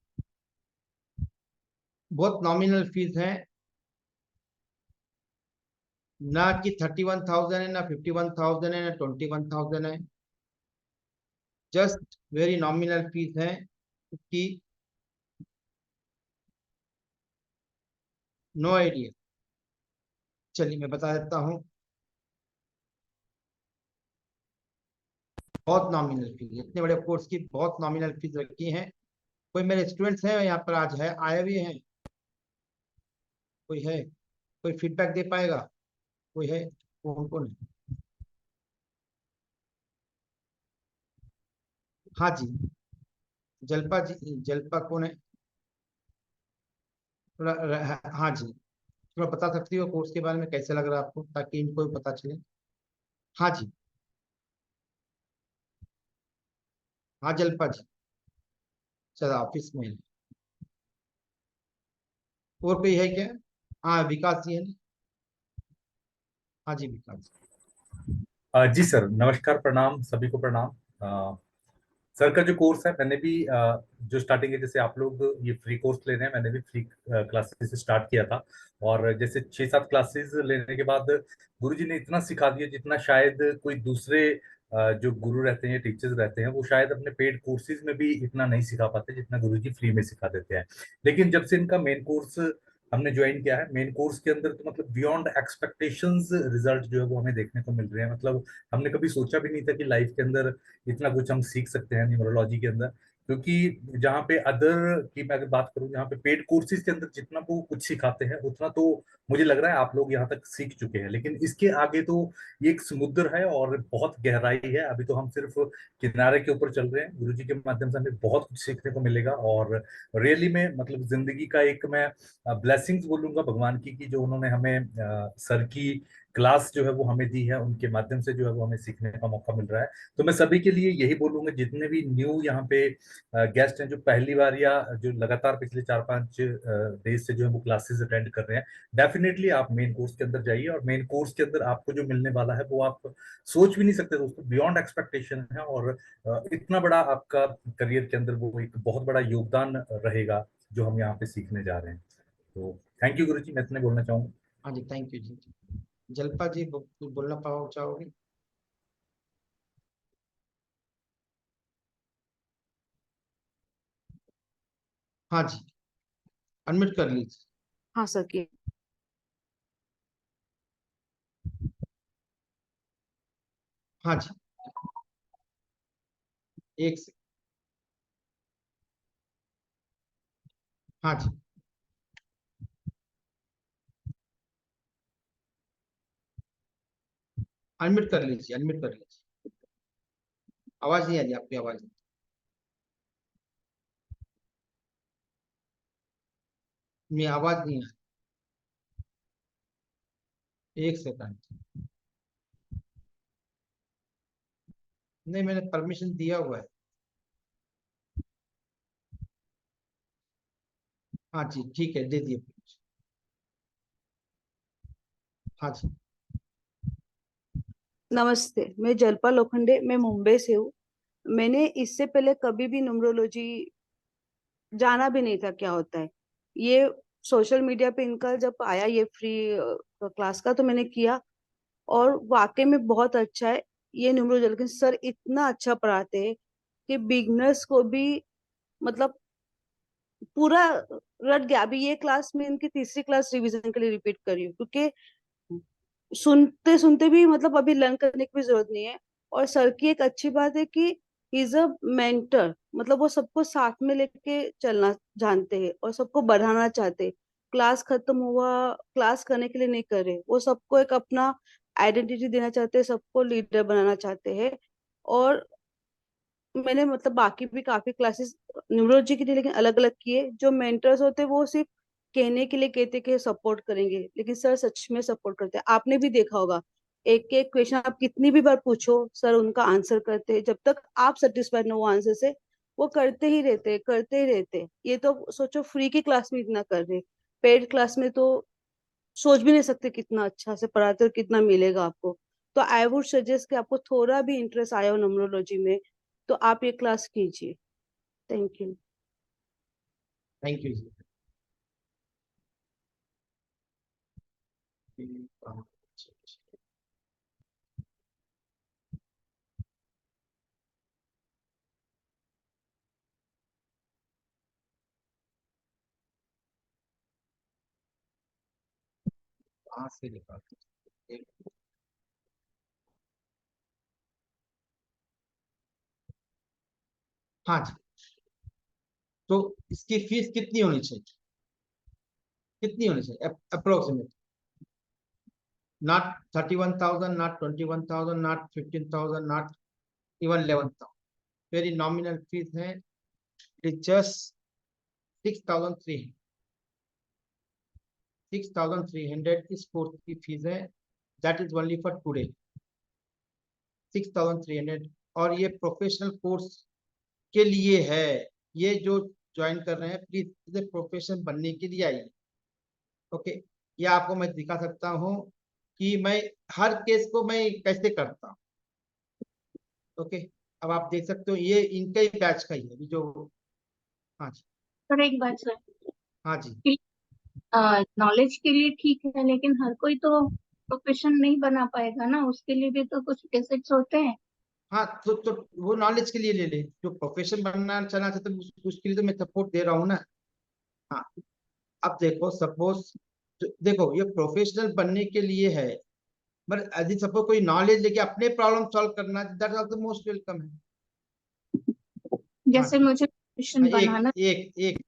बहुत नॉमिनल फीस है, ना कि 31,000 है, ना 51,000 है, ना 21,000 है। जस्ट वेरी नॉमिनल फीस है उसकी। No idea. चलिए मैं बता देता हूँ, बहुत नॉमिनल फीस, इतने बड़े कोर्स की बहुत नॉमिनल फीस रखी है। कोई मेरे स्टूडेंट्स हैं यहाँ पर, आज है आए हुए हैं? कोई है? कोई फीडबैक दे पाएगा? कोई है? कौन कौन है? हाँ जी, जल्पा जी, जल्पा कौन है? हाँ जी, थोड़ा बता सकती हो कोर्स के बारे में, कैसे लग रहा है आपको, ताकि इनको भी पता चले। हाँ जी, हाँ जल्पा जी, चलो ऑफिस में है। और कोई है क्या? हाँ विकास जी है ना? हाँ जी विकास जी। जी सर, नमस्कार, प्रणाम, सभी को प्रणाम। सर का जो कोर्स है, मैंने भी जो स्टार्टिंग है, जैसे आप लोग ये फ्री कोर्स ले रहे हैं, मैंने भी फ्री क्लासेस से स्टार्ट किया था। और जैसे 6-7 क्लासेस लेने के बाद गुरुजी ने इतना सिखा दिया जितना शायद कोई दूसरे जो गुरु रहते हैं, टीचर्स रहते हैं, वो शायद अपने पेड कोर्सेज में भी इतना नहीं सिखा पाते जितना गुरुजी फ्री में सिखा देते हैं। लेकिन जब से इनका मेन कोर्स हमने ज्वाइन किया है, मेन कोर्स के अंदर तो मतलब बियॉन्ड एक्सपेक्टेशंस रिजल्ट जो है वो हमें देखने को मिल रहे हैं। मतलब हमने कभी सोचा भी नहीं था कि लाइफ के अंदर इतना कुछ हम सीख सकते हैं न्यूमरोलॉजी के अंदर। क्योंकि जहाँ पे अदर की मैं अगर बात करूँ, जहाँ पे पेड कोर्सेज के अंदर जितना वो कुछ सिखाते हैं उतना तो मुझे लग रहा है आप लोग यहाँ तक सीख चुके हैं, लेकिन इसके आगे तो ये एक समुद्र है और बहुत गहराई है। अभी तो हम सिर्फ किनारे के ऊपर चल रहे हैं। गुरुजी के माध्यम से हमें बहुत कुछ सीखने को मिलेगा और रियली में मतलब जिंदगी का एक मैं ब्लेसिंग्स बोलूंगा भगवान की, जो उन्होंने हमें सर की क्लास जो है वो हमें दी है, उनके माध्यम से जो है वो हमें सीखने का मौका मिल रहा है। तो मैं सभी के लिए यही बोलूंगा, जितने भी न्यू यहाँ पे गेस्ट हैं, जो पहली बार या जो लगातार पिछले 4-5 डेज से जो है वो क्लासेस अटेंड कर रहे हैं, डेफिनेटली आप मेन कोर्स के अंदर जाइए। और मेन कोर्स के अंदर आपको जो मिलने वाला है वो आप सोच भी नहीं सकते दोस्तों, बियॉन्ड एक्सपेक्टेशन है। और इतना बड़ा आपका करियर के अंदर वो एक बहुत बड़ा योगदान रहेगा जो हम यहाँ पे सीखने जा रहे हैं। तो थैंक यू गुरुजी, मैं इतने बोलना चाहूंगा। हाँ जी, थैंक यू जी। जल्पा जी बोलना चाहोगे? हाँ जी, अनम्यूट कर लीजिए। हाँ सर की हाँ जी, एक से। हाँ जी, अनम्यूट कर लीजिए, अनम्यूट कर लीजिए। आवाज नहीं आ रही आपकी, आवाज नहीं। मेरी आवाज नहीं आ रही, एक सेकंड। नहीं, मैंने परमिशन दिया हुआ है। हाँ जी ठीक है, दे दिए। हाँ जी, नमस्ते, मैं जल्पा लोखंडे, मैं मुंबई से हूँ। मैंने इससे पहले कभी भी न्यूमरोलॉजी जाना भी नहीं था क्या होता है। ये सोशल मीडिया पे इनका जब आया ये फ्री क्लास का, तो मैंने किया और वाकई में बहुत अच्छा है ये न्यूमरोलॉजी। सर इतना अच्छा पढ़ाते हैं कि बिगनर्स को भी मतलब पूरा रट गया। अभी ये क्लास में इनकी तीसरी क्लास रिवीजन के लिए रिपीट कर रही हूँ, क्योंकि सुनते सुनते भी मतलब अभी लर्न करने की भी जरूरत नहीं है। और सर की एक अच्छी बात है कि ही इज अ मेंटर, मतलब वो सबको साथ में लेके चलना जानते हैं और सबको बढ़ाना चाहते हैं। क्लास खत्म हुआ क्लास करने के लिए नहीं कर रहे, वो सबको एक अपना आइडेंटिटी देना चाहते हैं, सबको लीडर बनाना चाहते हैं। और मैंने मतलब बाकी भी काफी क्लासेस न्यूरोलॉजी की थी, लेकिन अलग अलग किए। जो मेंटर्स होते हैं वो सिर्फ कहने के लिए कहते कि सपोर्ट करेंगे, लेकिन सर सच में सपोर्ट करते हैं। आपने भी देखा होगा, एक एक क्वेश्चन आप कितनी भी बार पूछो, सर उनका आंसर करते हैं। जब तक आप सेटिस्फाइड ना हो आंसर से, वो करते ही रहते हैं, करते ही रहते हैं। ये तो सोचो फ्री की क्लास में इतना कर रहे, पेड क्लास में तो सोच भी नहीं सकते कितना अच्छा से पढ़ाते और कितना मिलेगा आपको। तो आई वुड सजेस्ट कि आपको थोड़ा भी इंटरेस्ट आया हो न्यूमरोलॉजी में, तो आप ये क्लास कीजिए। Thank you. थैंक यू जी। कहाँ से निकाल हाँ जी। तो इसकी फीस कितनी होनी चाहिए, कितनी होनी चाहिए approximate? Not 31,000, not 21,000, not 15,000, not even 11,000। Very nominal fees है, इट जस्ट 6,300। 6,300 इस कोर्स की फीस है, that is only for today. 6,300। और ये प्रोफेशनल कोर्स के लिए है। ये जो ज्वाइन कर रहे हैं प्लीज इसे प्रोफेशनल बनने के लिए आइए। ओके, ये आपको मैं दिखा सकता हूँ कि मैं हर केस को मैं कैसे करता हूँ। ओके, अब आप देख सकते हो ये इनका ही बैच का ही है अभी जो। हाँ जी, सर एक बात सर, हाँ जी, नॉलेज के लिए ठीक है, लेकिन हर कोई तो प्रोफेशन नहीं बना पाएगा ना, उसके लिए भी तो कुछ बेसिक्स होते हैं। हाँ तो वो नॉलेज के लिए ले ले, जो प्रोफेशन बनना चलना चाहते हैं उसके लिए तो मैं सपोर्ट दे रहा हूँ ना। हाँ, अब देखो सपोज, देखो ये प्रोफेशनल बनने के लिए है, बट यदि सपोज कोई नॉलेज लेके अपने प्रॉब्लम सॉल्व करना, that is also most welcome है। जैसे मुझे प्रोफेशन बनाना, एक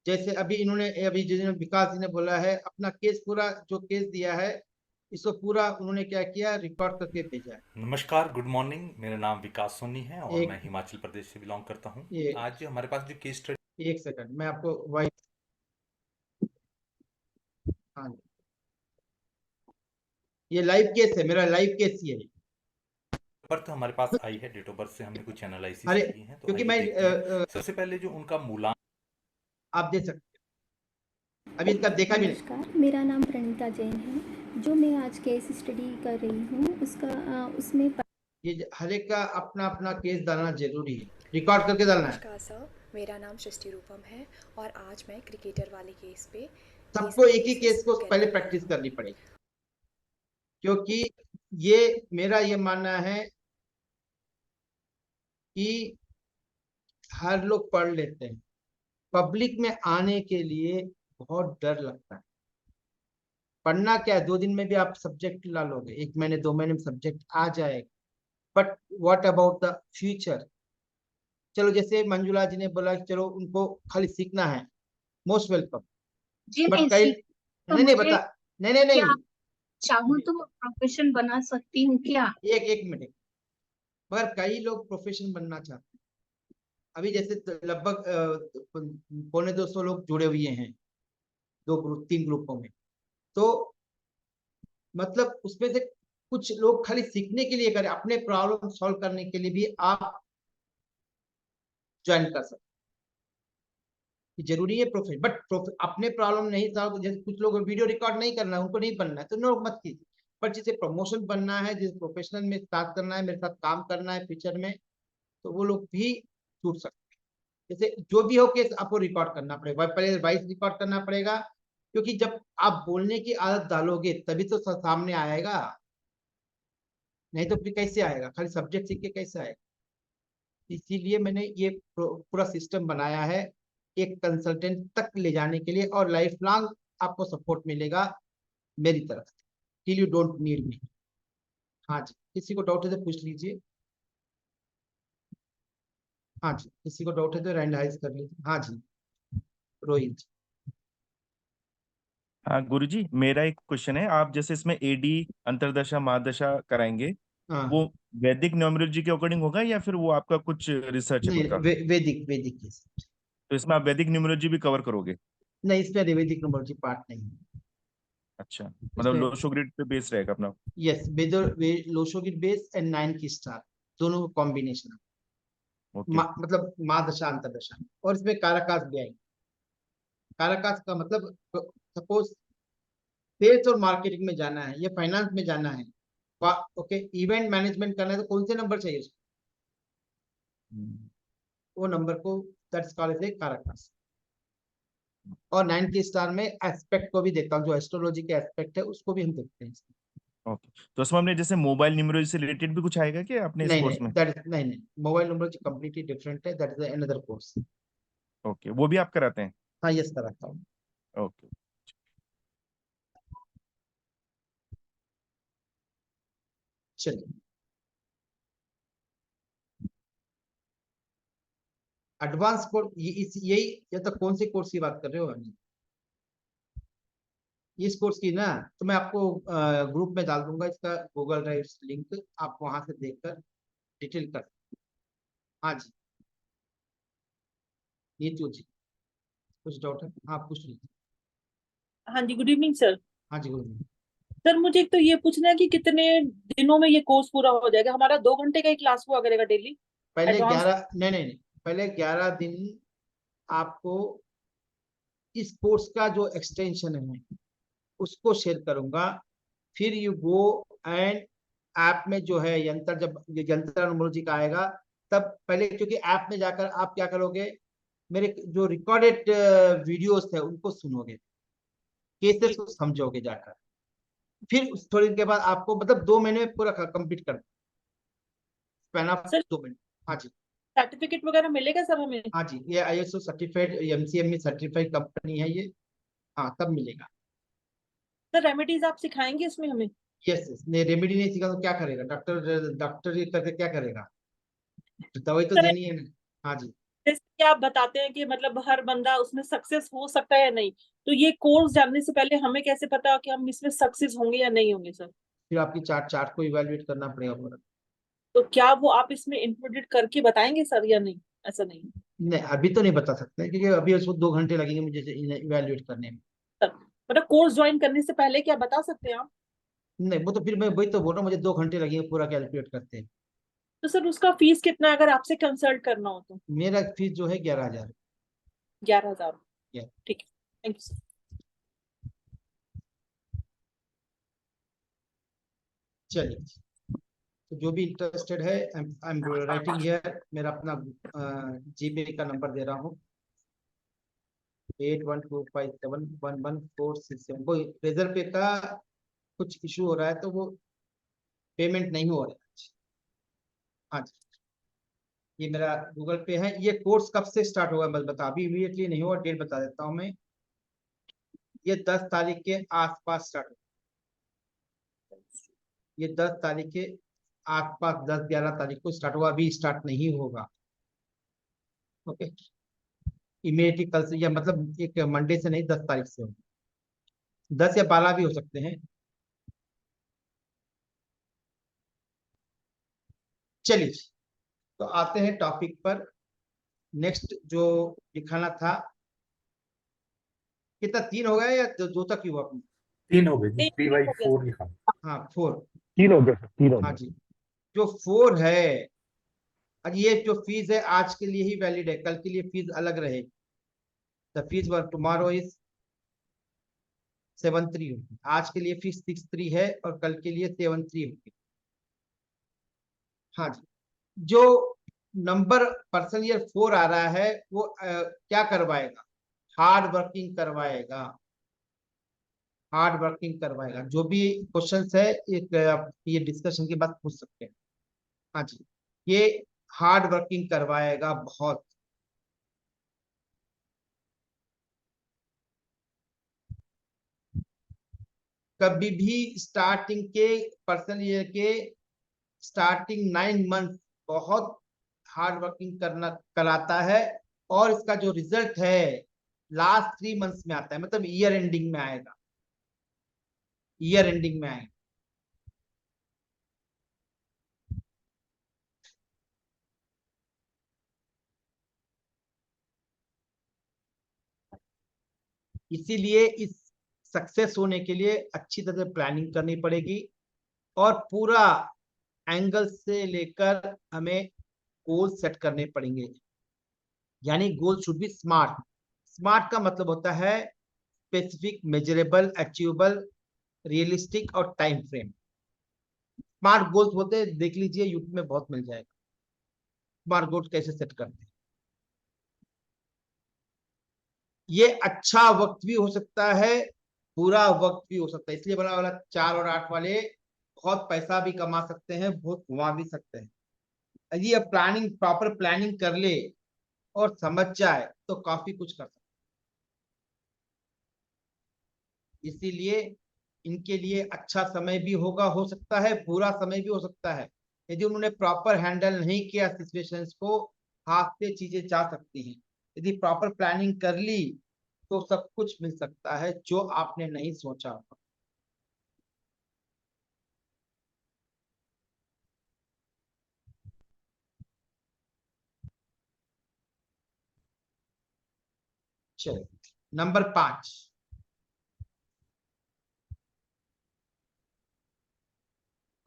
जैसे अभी इन्होंने अभी जिन्होंने विकास जी ने बोला है अपना केस, पूरा जो केस दिया है इसको पूरा उन्होंने क्या किया, रिकॉर्ड करके भेजा है। नमस्कार, गुड मॉर्निंग। मेरा नाम विकास सोनी है और एक मैं हिमाचल प्रदेश से बिलोंग करता हूँ। एक आज हमारे पास जो केस स्टडी, एक सेकंड मैं आपको वाइट, हाँ ये लाइव केस है, मेरा लाइव केस ही है। बर्थ हमारे पास आई है, डेट ऑफ बर्थ से हमने कुछ एनालिसिस अरे किए हैं, तो क्योंकि आइए मैं देखते हैं। सबसे पहले जो उनका मूलांक आप देख सकते हैं, अभी इनका देखा भी नहीं। नमस्कार, मेरा नाम प्रणीता जैन है। जो मैं आज केस स्टडी कर रही हूँ उसका उसमें ये हर एक का अपना अपना केस डालना जरूरी है, रिकॉर्ड करके डालना है। नमस्कार सर, मेरा नाम सृष्टि रूपम है और आज मैं क्रिकेटर वाले केस पे सबको एक ही केस को पहले प्रैक्टिस करनी पड़ेगी, क्योंकि ये मेरा ये मानना है कि हर लोग पढ़ लेते हैं, पब्लिक में आने के लिए बहुत डर लगता है। पढ़ना क्या है, 2 दिन में भी आप सब्जेक्ट ला लोगे, 1 महीने 2 महीने में सब्जेक्ट आ जाएगा, but what about the future? चलो जैसे मंजुला जी ने बोला कि चलो उनको खाली सीखना है, मोस्ट वेलकम। जी बट नहीं कई सीख तो नहीं मुझे बता, नहीं क्या चाहूँ तो प्रोफेशन बना सकती हूँ क्या? एक मिनट, मगर कई लोग प्रोफेशन बनना चाहते हैं। अभी जैसे लगभग 250 लोग जुड़े हुए हैं, 3 ग्रुपों में, तो मतलब उसमें से कुछ लोग खाली सीखने के लिए करें, अपने प्रॉब्लम सॉल्व करने के लिए भी आप ज्वाइन कर सकते हैं। जरूरी है प्रोफेशन, बट अपने प्रॉब्लम नहीं सॉल्व, जैसे कुछ लोग वीडियो रिकॉर्ड नहीं करना है, उनको नहीं बनना है तो नो मत कीजिए। पर जिसे प्रमोशन बनना है, जिसे प्रोफेशनल में स्टार्ट करना है, मेरे साथ काम करना है फ्यूचर में, तो वो लोग भी जुड़ सकते हैं। जैसे जो भी हो केस आपको रिकॉर्ड करना पड़ेगा, पहले वॉइस रिकॉर्ड करना पड़ेगा, क्योंकि जब आप बोलने की आदत डालोगे तभी तो सामने आएगा, नहीं तो फिर कैसे आएगा, खाली सब्जेक्ट सीख के कैसे आएगा? इसीलिए मैंने ये पूरा सिस्टम बनाया है, एक कंसल्टेंट तक ले जाने के लिए, और लाइफ लॉन्ग आपको सपोर्ट मिलेगा मेरी तरफ से, till you don't need me. हाँ जी, किसी को डाउट है तो पूछ लीजिए। हाँ जी, किसी को डाउट है तो रैंडमाइज कर लीजिए। हाँ जी, रोहित। हाँ गुरुजी, मेरा एक क्वेश्चन है। आप जैसे इसमें एडी, अंतरदशा, महादशा कराएंगे, हाँ वो वैदिक न्यूमरोलॉजी के अकॉर्डिंग होगा या फिर वो आपका कुछ रिसर्च है नहीं खुद का? वैदिक वैदिक के हिसाब से। तो इसमें आप वैदिक न्यूमरोलॉजी भी कवर करोगे? नहीं, इसमें वैदिक न्यूमरोलॉजी पार्ट नहीं है अच्छा, मतलब इसमें। लोशो ग्रिड पे बेस रहेगा अपना। यस, लोशो की बेस एंड 9 की स्टार, दोनों कॉम्बिनेशन। ओके। मतलब माँ दशा अंतरदशा, और इसमें कारकास भी आएंगे। कारकास का मतलब सपोज सेल्स और मार्केटिंग में जाना है या फाइनेंस में जाना है, ओके, इवेंट मैनेजमेंट करना है, तो कौन से नंबर चाहिए उसको? वो नंबर को दैट्स कॉल्ड एज कारकास। और 9 की स्टार में एस्पेक्ट को भी देखता हूँ, जो एस्ट्रोलॉजी के एस्पेक्ट है उसको भी हम देखते हैं। ओके, तो उसमें हमने जैसे मोबाइल न्यूमरोलॉजी से रिलेटेड भी कुछ आएगा क्या अपने इस नहीं कोर्स नहीं, में? नहीं, मोबाइल न्यूमरोलॉजी कंप्लीटली डिफरेंट है, that is another course. Okay, वो भी आप कराते हैं? हाँ, यस, कराता हूँ। ओके। चलिए, एडवांस कोर्स, यही या तो कौन से कोर्स की बात कर रहे हो अनिल? इस कोर्स की ना, तो मैं आपको ग्रुप में डाल दूंगा इसका गूगल ड्राइव लिंक, आप वहां से देखकर डिटेल कर। हाँ जी, ये जी कुछ डाउट है? हाँ, पूछ लीजिए। हाँ जी, गुड इवनिंग सर। हाँ जी, गुड। सर मुझे एक तो ये पूछना है कि कितने दिनों में ये कोर्स पूरा हो जाएगा? हमारा 2 घंटे का ही क्लास हुआ करेगा डेली? पहले एडवांस 11, नहीं, पहले 11 दिन आपको इस कोर्स का जो एक्सटेंशन है उसको शेयर करूंगा। फिर यू गो एंड ऐप में जो है यंत्र, जब यंत्र न्यूमरोलॉजी का आएगा तब पहले, क्योंकि ऐप में जाकर आप क्या करोगे, मेरे जो रिकॉर्डेड वीडियोस थे उनको सुनोगे, केसेस को समझोगे जाकर, फिर थोड़ी देर के बाद आपको मतलब 2 महीने में पूरा कंप्लीट कर, स्पैन ऑफ 2 महीने। हाँ जी, सर्टिफिकेट वगैरह मिलेगा सर हमें? हाँ जी, ये ISO certified, MCME certified company है ये। हाँ, तब मिलेगा। सर रेमेडीज आप सिखाएंगे इसमें हमें? यस, नहीं, रेमेडी नहीं सीखा तो क्या करेगा डॉक्टर ये करके क्या करेगा? दवाई तो सर देनी है ना। हाँ जी, जैसे कि आप बताते हैं कि मतलब हर बंदा उसमें सक्सेस हो सकता है या नहीं, तो ये कोर्स जानने से पहले हमें कैसे पता कि हम इसमें सक्सेस होंगे या नहीं होंगे सर? फिर आपकी चार्ट को इवेल्युएट करना पड़ेगा पूरा। तो क्या वो आप इसमें इंक्लूडेड करके बताएंगे सर या नहीं? ऐसा नहीं नहीं, अभी तो नहीं बता सकते क्योंकि अभी उसको 2 घंटे लगेंगे मुझे इवेल्युएट करने में। सर, मतलब कोर्स ज्वाइन करने से पहले क्या बता सकते हैं आप? नहीं, वो तो फिर मैं वही तो बोल रहा हूँ, मुझे 2 घंटे लगेंगे पूरा कैलकुलेट करते हैं। तो सर उसका फीस कितना है अगर आपसे कंसल्ट करना हो तो? मेरा फीस जो है 11,000। 11,000। ठीक है, थैंक यू सर। चलिए, तो जो भी इंटरेस्टेड है, आई एम राइटिंग हियर, मेरा अपना जीपे का नंबर दे रहा हूँ 8125711467। वो रिजर्व पे का कुछ इशू हो रहा है तो वो पेमेंट नहीं हो रहा है। हाँ जी, ये मेरा गूगल पे है। ये कोर्स कब से स्टार्ट होगा बस बता, अभी इमीडिएटली नहीं होगा, डेट बता देता हूँ मैं। ये 10 तारीख के आसपास स्टार्ट होगा। ये 10 तारीख के आसपास, 10-11 तारीख को स्टार्ट होगा, अभी स्टार्ट नहीं होगा। ओके, इमीडिएटली कल से, या मतलब एक मंडे से नहीं, 10 तारीख से होगा। 10 या 12 भी हो सकते हैं। चलिए, तो आते हैं टॉपिक पर। नेक्स्ट जो दिखाना था, कितना 3 हो गया या 2 तक ही हुआ अपने? 3 हो गए जी, 3/4 लिखा। हाँ, 4। 3 हो गया सर, 3 हो हाँ गया। जी, जो 4 है, और ये जो फीस है आज के लिए ही वैलिड है, कल के लिए फीस अलग रहेगी। The fees for tomorrow is 7,3 होगी। आज के लिए फीस 6,3 है और कल के लिए 7,3 होगी। हाँ जी, जो नंबर पर्सन ईयर 4 आ रहा है वो क्या करवाएगा? हार्ड वर्किंग करवाएगा। हार्ड वर्किंग करवाएगा। जो भी क्वेश्चंस है एक ये डिस्कशन के बाद पूछ सकते हैं। हाँ जी, ये हार्ड वर्किंग करवाएगा बहुत। कभी भी स्टार्टिंग के पर्सन ईयर के स्टार्टिंग 9 मंथ बहुत हार्ड वर्किंग करना कराता है, और इसका जो रिजल्ट है लास्ट 3 मंथ्स में आता है, मतलब ईयर एंडिंग में आएगा। ईयर एंडिंग में आएगा। इसीलिए इस सक्सेस होने के लिए अच्छी तरह से प्लानिंग करनी पड़ेगी और पूरा एंगल से लेकर हमें गोल सेट करने पड़ेंगे। यानी goal should be smart. Smart का मतलब होता है स्पेसिफिक, मेजरेबल, अचीवेबल, रियलिस्टिक और टाइम फ्रेम। स्मार्ट गोल्स बोलते हैं, देख लीजिए यूट्यूब में बहुत मिल जाएगा स्मार्ट गोल्स कैसे सेट करते हैं। ये अच्छा वक्त भी हो सकता है, बुरा वक्त भी हो सकता है, इसलिए बड़ा वाला 4 और 8 वाले बहुत पैसा भी कमा सकते हैं, बहुत घुमा भी सकते हैं। यदि अब प्लानिंग, प्रॉपर प्लानिंग कर ले और समझ जाए तो काफी कुछ कर सकते हैं। इसीलिए इनके लिए अच्छा समय भी होगा, हो सकता है बुरा समय भी हो सकता है। यदि उन्होंने प्रॉपर हैंडल नहीं किया सिचुएशंस को, हाथ से चीजें जा सकती हैं। यदि प्रॉपर प्लानिंग कर ली तो सब कुछ मिल सकता है जो आपने नहीं सोचा होगा। चलो नंबर 5,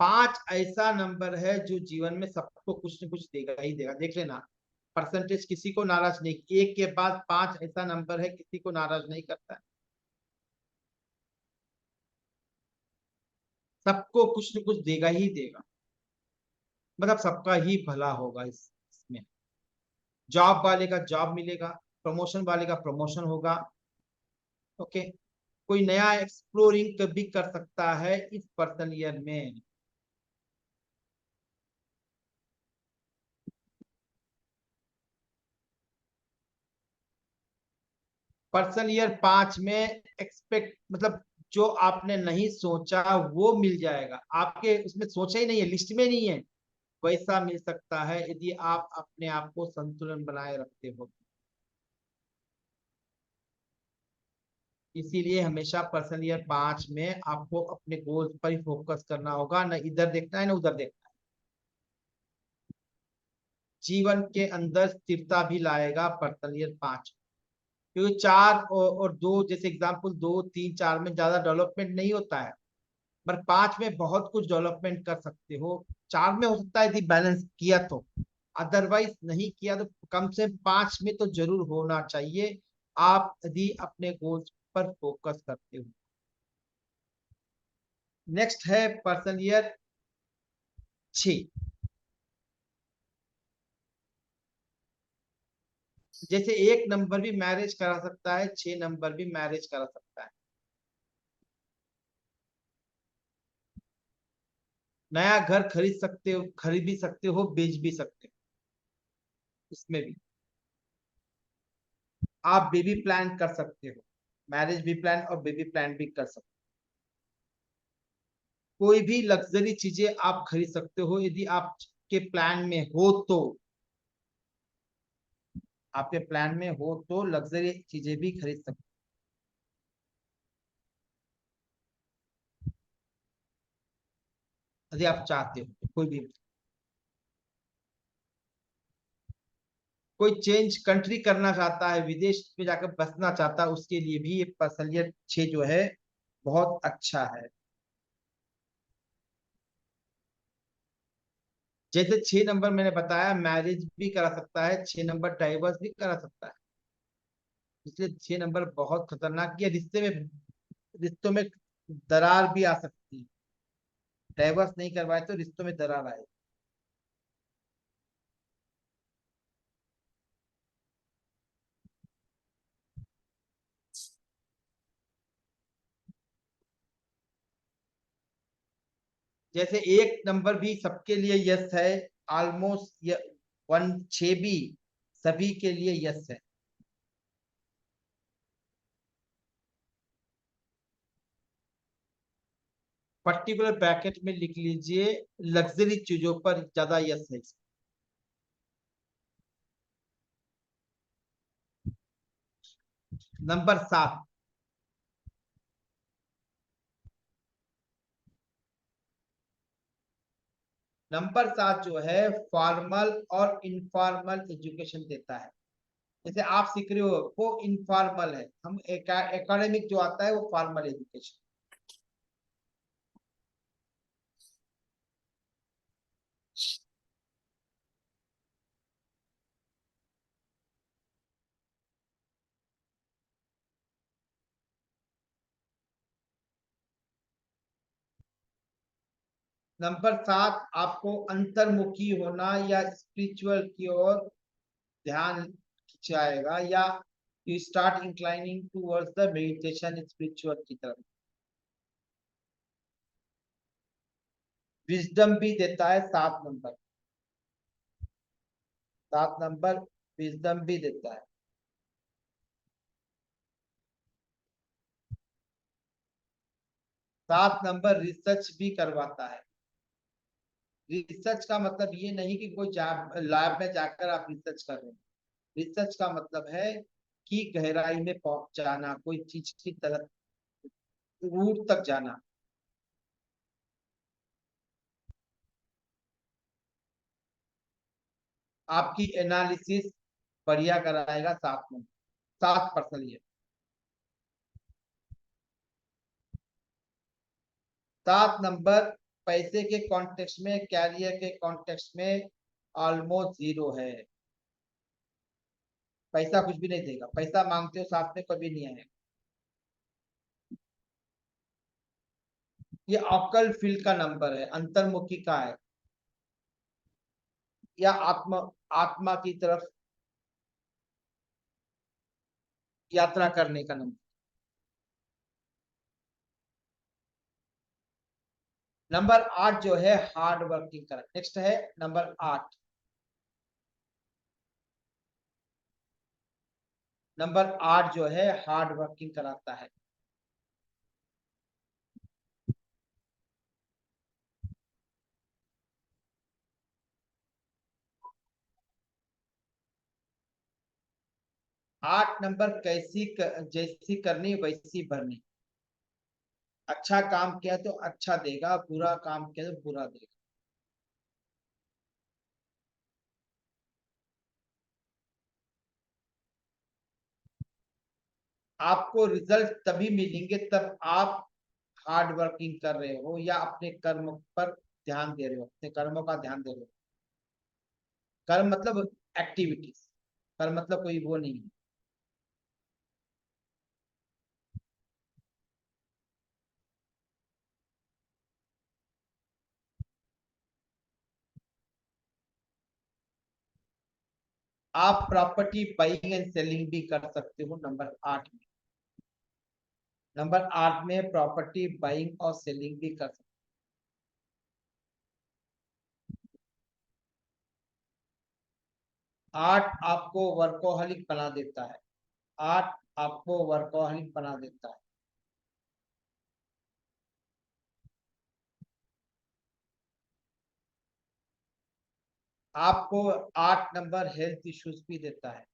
5 ऐसा नंबर है जो जीवन में सबको कुछ न कुछ देगा ही देगा। देख लेना, परसेंटेज किसी को नाराज नहीं, 1 के बाद 5 ऐसा नंबर है किसी को नाराज नहीं करता है। सबको कुछ न कुछ देगा ही देगा, मतलब सबका ही भला होगा इसमें। जॉब वाले का जॉब मिलेगा, प्रमोशन वाले का प्रमोशन होगा। ओके, कोई नया एक्सप्लोरिंग कभी कर सकता है इस पर्सन ईयर में। पर्सन ईयर 5 में एक्सपेक्ट, मतलब जो आपने नहीं सोचा वो मिल जाएगा। आपके उसमें सोचा ही नहीं है, लिस्ट में नहीं है, वैसा मिल सकता है यदि आप अपने आप को संतुलन बनाए रखते हो। इसीलिए हमेशा पर्सन ईयर 5 में आपको अपने गोल्स पर ही फोकस करना होगा, न इधर देखना है न उधर देखना है। जीवन के अंदर स्थिरता भी लाएगा पर्सन ईयर 5, क्योंकि 4 और 2, जैसे एग्जांपल 2, 3, 4 में ज्यादा डेवलपमेंट नहीं होता है, पर 5 में बहुत कुछ डेवलपमेंट कर सकते हो। 4 में हो सकता है यदि बैलेंस किया तो, अदरवाइज नहीं किया तो कम से कम 5 में तो जरूर होना चाहिए, आप यदि अपने गोल्स पर फोकस करते हो। नेक्स्ट है पर्सन ईयर 6। जैसे 1 नंबर भी मैरिज करा सकता है, 6 नंबर भी मैरिज करा सकता है। नया घर खरीद सकते हो, खरीद भी सकते हो, बेच भी सकते हो। इसमें भी आप बेबी प्लान कर सकते हो, मैरिज भी प्लान और बेबी प्लान भी कर सकते हो। कोई भी लग्जरी चीजें आप खरीद सकते हो यदि आपके प्लान में हो तो, आपके प्लान में हो तो लग्जरी चीजें भी खरीद सकते हो। यदि आप चाहते हो तो कोई चेंज कंट्री करना चाहता है, विदेश में जाकर बसना चाहता है, उसके लिए भी ये पर्सन ईयर 6 जो है बहुत अच्छा है। जैसे 6 नंबर मैंने बताया मैरिज भी करा सकता है, 6 नंबर डाइवर्स भी करा सकता है। इसलिए 6 नंबर बहुत खतरनाक, ये रिश्तों में दरार भी आ सकती है। डाइवर्स नहीं करवाए तो रिश्तों में दरार आए। जैसे 1 नंबर भी सबके लिए यस है, ऑलमोस्ट 1, 6 भी सभी के लिए यस है। पर्टिकुलर ब्रैकेट में लिख लीजिए, लग्जरी चीजों पर ज्यादा यस है। नंबर 7, नंबर 7 जो है फॉर्मल और इनफॉर्मल एजुकेशन देता है। जैसे आप सीख रहे हो वो इनफॉर्मल है, हम एकेडमिक जो आता है वो फॉर्मल एजुकेशन। नंबर 7, आपको अंतर्मुखी होना या स्पिरिचुअल की ओर ध्यान खिंचाएगा, या you start inclining towards the meditation spiritual की तरफ। विजडम भी देता है 7 नंबर, 7 नंबर विजडम भी देता है। सात नंबर रिसर्च भी करवाता है। रिसर्च का मतलब ये नहीं कि कोई लैब में जाकर आप रिसर्च कर रहे हैं। रिसर्च का मतलब है कि गहराई में पहुंच जाना, कोई चीज की तरफ रूट तक जाना। आपकी एनालिसिस बढ़िया कराएगा 7 नंबर, 7% ये। 7 नंबर पैसे के कॉन्टेक्स्ट में, कैरियर के कॉन्टेक्स्ट में ऑलमोस्ट 0 है। पैसा कुछ भी नहीं देगा, पैसा मांगते हो साथ में कभी नहीं आएगा। ये ऑकल फील्ड का नंबर है, अंतर्मुखी का है, या आत्मा की तरफ यात्रा करने का नंबर। नंबर 8 जो है हार्ड वर्किंग का। नेक्स्ट है नंबर 8। नंबर 8 जो है हार्ड वर्किंग कराता है। आठ नंबर जैसी करनी वैसी भरनी। अच्छा काम किया तो अच्छा देगा, बुरा काम किया तो बुरा देगा। आपको रिजल्ट तभी मिलेंगे तब आप हार्ड वर्किंग कर रहे हो या अपने कर्म पर ध्यान दे रहे हो, अपने कर्मों का ध्यान दे रहे हो। कर्म मतलब एक्टिविटीज, कर्म मतलब कोई वो नहीं है। आप प्रॉपर्टी बाइंग एंड सेलिंग भी कर सकते हो नंबर 8 में। नंबर 8 में प्रॉपर्टी बाइंग और सेलिंग भी कर सकते हो। 8 आपको वर्कोहलिक बना देता है। 8 आपको वर्कोहलिक बना देता है। आपको 8 नंबर हेल्थ इश्यूज भी देता है।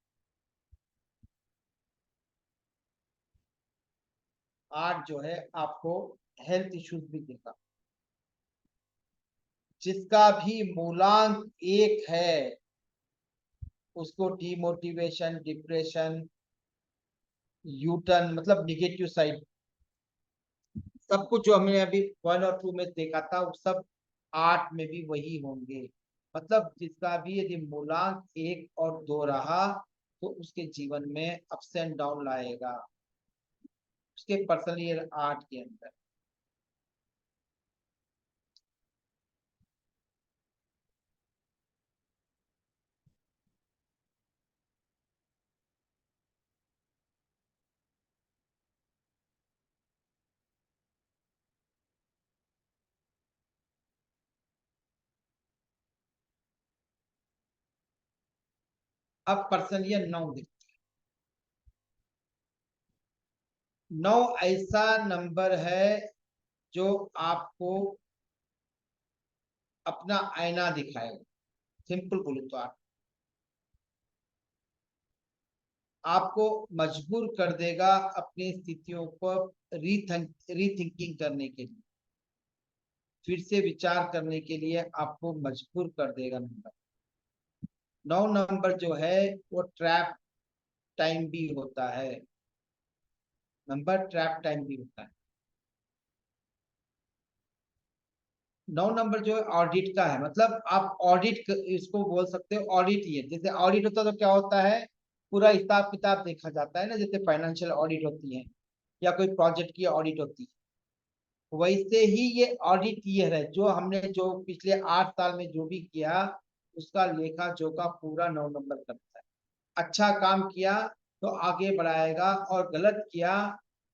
8 जो है आपको हेल्थ इश्यूज भी देगा। जिसका भी मूलांक 1 है उसको डिमोटिवेशन, डिप्रेशन, यूटर्न मतलब निगेटिव साइड, सब कुछ जो हमने अभी 1 और 2 में देखा था वो सब 8 में भी वही होंगे। मतलब जिसका भी यदि मूलांक 1 और 2 रहा तो उसके जीवन में अप्स एंड डाउन लाएगा, उसके पर्सनली 8 के अंदर। अब पर्सनली 9 देखते हैं। 9 ऐसा नंबर है जो आपको अपना आईना दिखाएगा। सिंपल बोले तो आपको मजबूर कर देगा अपनी स्थितियों पर रीथिंकिंग करने के लिए, फिर से विचार करने के लिए आपको मजबूर कर देगा। नंबर 9 नंबर जो है वो ट्रैप टाइम भी होता है, नंबर ट्रैप टाइम भी होता है। 9 नंबर जो है ऑडिट का है, मतलब आप ऑडिट इसको बोल सकते हो, ऑडिट ही है। जैसे ऑडिट होता है तो क्या होता है, पूरा हिसाब किताब देखा जाता है ना, जैसे फाइनेंशियल ऑडिट होती है या कोई प्रोजेक्ट की ऑडिट होती है, वैसे ही ये ऑडिट ईयर है, जो हमने जो पिछले 8 साल में जो भी किया उसका लेखा जोखा पूरा 9 नंबर करता है। अच्छा काम किया तो आगे बढ़ाएगा, और गलत किया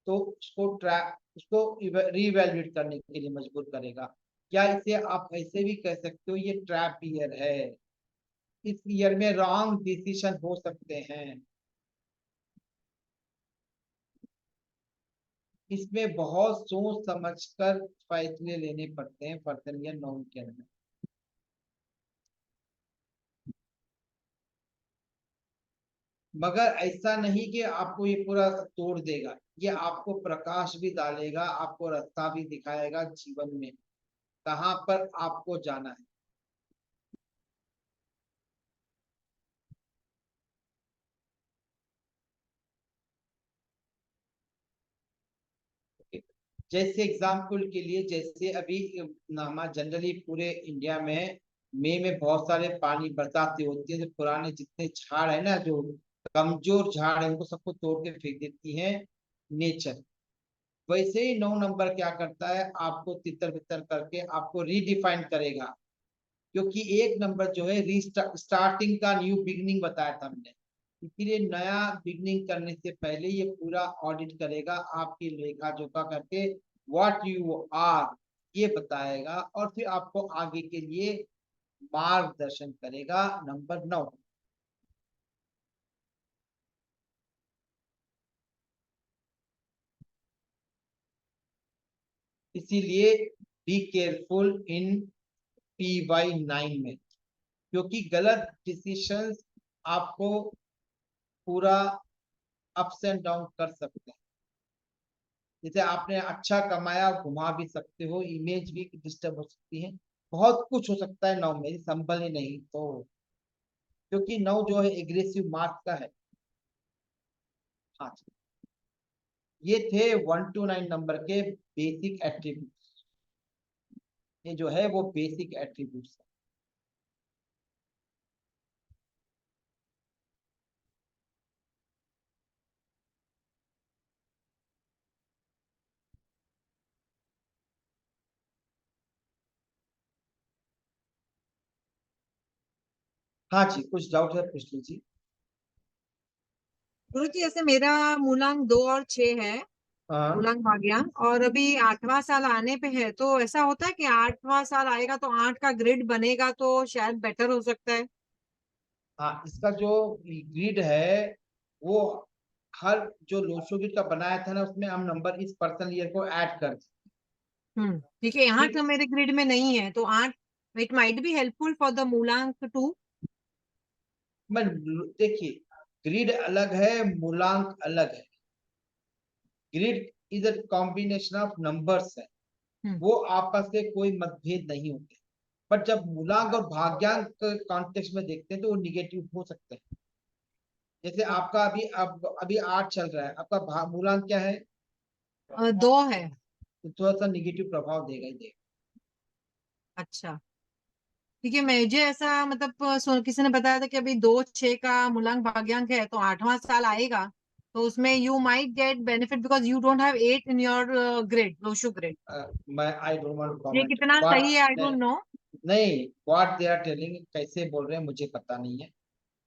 तो उसको रीवैल्यूएट करने के लिए मजबूर करेगा। क्या इसे आप ऐसे भी कह सकते हो, ये ट्रैप ईयर है, इस ईयर में रॉन्ग डिसीजन हो सकते हैं, इसमें बहुत सोच समझकर फैसले लेने पड़ते हैं पर्सन या नॉन के अंदर। मगर ऐसा नहीं कि आपको ये पूरा तोड़ देगा, ये आपको प्रकाश भी डालेगा, आपको रास्ता भी दिखाएगा जीवन में कहाँ पर आपको जाना है। जैसे एग्जाम्पल के लिए, जैसे अभी जनरली पूरे इंडिया में मई में बहुत सारे पानी बरसातें होती है, जो पुराने जितने झाड़ है ना, जो कमजोर झाड़ है उनको सबको तोड़ के फेंक देती है नेचर। वैसे ही 9 नंबर क्या करता है, आपको तितर बितर करके आपको रीडिफाइन करेगा, क्योंकि 1 नंबर जो है स्टार्टिंग का न्यू बिगनिंग बताया था हमने, इसीलिए नया बिगनिंग करने से पहले ये पूरा ऑडिट करेगा, आपकी लेखा जोखा करके व्हाट यू आर ये बताएगा, और फिर आपको आगे के लिए मार्गदर्शन करेगा। नंबर 9, इसीलिए बी केयरफुल इन PY9 में, क्योंकि गलत डिसीजंस आपको पूरा अप्स एंड डाउन कर सकते हैं। जैसे आपने अच्छा कमाया, घुमा भी सकते हो, इमेज भी डिस्टर्ब हो सकती है, बहुत कुछ हो सकता है 9 में, संभल ही नहीं तो, क्योंकि 9 जो है एग्रेसिव मार्क का है। हाँ, ये थे 1 to 9 नंबर के बेसिक एट्रीब्यूट्स, ये जो है वो बेसिक एट्रीब्यूट्स है। हाँ जी, कुछ डाउट है पूछ लीजिए। गुरु जी, जैसे मेरा मूलांक 2 और 6 है, हाँ मूलांक भाग्यांक, और अभी 8वां साल आने पे है, तो ऐसा होता है कि 8वां साल आएगा तो 8 का ग्रिड बनेगा तो शायद बेटर हो सकता है। हाँ, इसका जो ग्रिड है वो हर जो लोशो ग्रिड का बनाया था ना, उसमें हम नंबर इस पर्सनल ईयर को ऐड कर ठीक है, यहाँ ठीक। तो मेरे ग्रिड में नहीं है, तो 8 it might be helpful for the मूलांक 2। मैं देखिए, ग्रिड अलग है, मूलांक अलग है। Grid is a combination of numbers है, वो आपस में कोई मतभेद नहीं होते, पर जब मूलांक और भाग्यांक कॉन्टेक्स्ट में देखते हैं तो वो निगेटिव हो सकते हैं। जैसे आपका अभी 8 चल रहा है, आपका मूलांक क्या है? 2 है। तो थोड़ा सा निगेटिव प्रभाव देगा ही देगा। अच्छा, ठीक है, मुझे ऐसा मतलब किसी ने बताया था कि अभी 2-6 का मूलांक भाग्यांक है, तो 8वां साल आएगा तो उसमें you might get benefit because you don't have 8 in your grid, Lo Shu grid. मैं आई डोंट वांट टू ये कमेंट कितना सही है, आई डोंट नो। नहीं, व्हाट दे आर टेलिंग कैसे बोल रहे हैं मुझे पता नहीं है।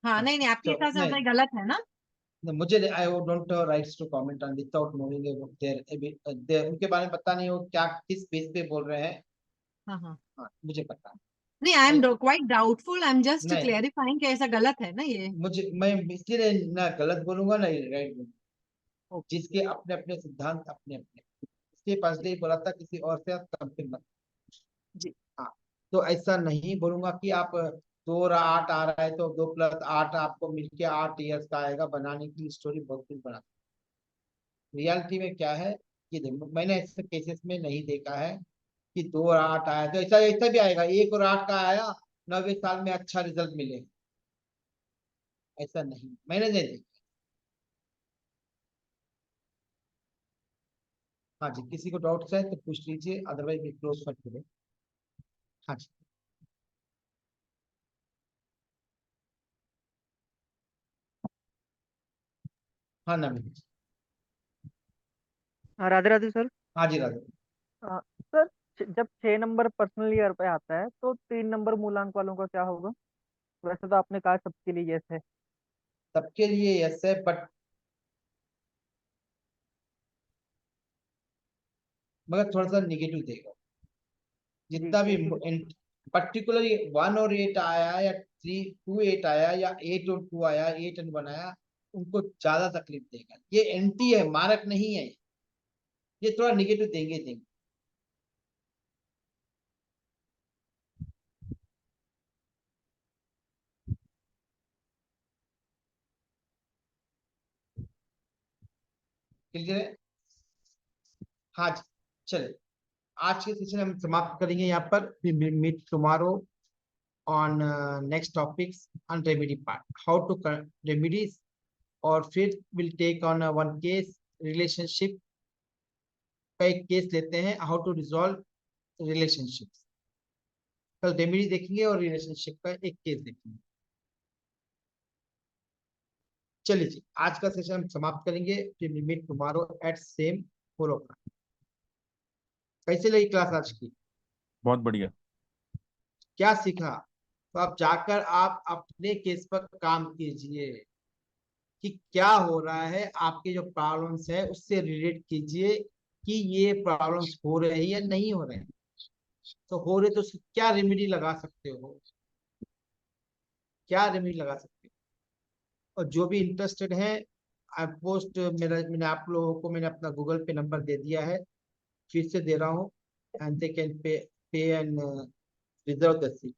हाँ, नहीं नहीं, आपके तो हिसाब से नहीं, बताइए, गलत है ना? मुझे I don't rights to comment on without knowing there उनके बारे में पता नहीं हो क्या किस बेस पे बोल रहे हैं। हाँ हाँ, हाँ, मुझे पता नहीं, I am quite doubtful, I am just नहीं, क्लेरिफाइंग कि ऐसा गलत है ना ये। मैं इसलिए ना गलत बोलूंगा ना राइट बोलूंगा, जिसके अपने अपने सिद्धांत अपने अपने, इसके पास ही बोला था किसी और से आप कंपेयर मत जी। हाँ, तो ऐसा नहीं बोलूंगा कि आप 2 और 8 आ रहा है तो 2 + 8 आपको मिलके 8 ईयर्स का आएगा, बनाने की स्टोरी बहुत कुछ बना। रियलिटी में क्या है कि देखो, मैंने ऐसे केसेस में नहीं देखा है कि 2 और 8 आया तो ऐसा ऐसा भी आएगा 1 और 8 का आया 90 साल में अच्छा रिजल्ट मिले, ऐसा नहीं, मैंने नहीं देखा। हाँ जी, किसी को डाउट्स है तो पूछ लीजिए, otherwise we close for today. हाँ जी। हाँ नवीन जी। राधे राधे सर। हाँ जी राधे। सर जब 6 नंबर पर्सनल ईयर पे आता है तो 3 नंबर मूलांक वालों का क्या होगा? वैसे तो आपने कहा सबके लिए यस है। सबके लिए यस है, बट मगर थोड़ा सा निगेटिव देगा। जितना भी पर्टिकुलरली 1 और 8 आया या 3 2 8 आया या 8 और 2 आया, 8 और 1 आया, उनको ज्यादा तकलीफ देगा। ये एंटी है, मारक नहीं है, ये थोड़ा निगेटिव देंगे। क्लियर है? हाँ जी, चलिए आज के सेशन हम समाप्त करेंगे यहाँ पर। We meet tomorrow on next topics on remedy part, how to remedies, और फिर will take on one case relationship का एक केस लेते हैं, हाउ टू रिजॉल्व रिलेशनशिप। कल रेमेडी देखेंगे और रिलेशनशिप का एक केस देखेंगे। चलिए जी, आज का सेशन हम समाप्त करेंगे। फिर we meet tomorrow at same 4 o'clock। कैसे लगी क्लास आज की? बहुत बढ़िया। क्या सीखा? तो आप जाकर आप अपने केस पर काम कीजिए कि क्या हो रहा है, आपके जो प्रॉब्लम्स है उससे रिलेट कीजिए कि ये प्रॉब्लम्स हो रहे हैं या नहीं हो रहे हैं। तो हो रहे तो उसकी क्या रेमेडी लगा सकते हो, क्या रेमेडी लगा सकते हो। और जो भी इंटरेस्टेड है, आई पोस्ट मैंने आप लोगों को मैंने अपना गूगल पे नंबर दे दिया है, फिर से दे रहा हूँ, and they can pay and reserve the seat.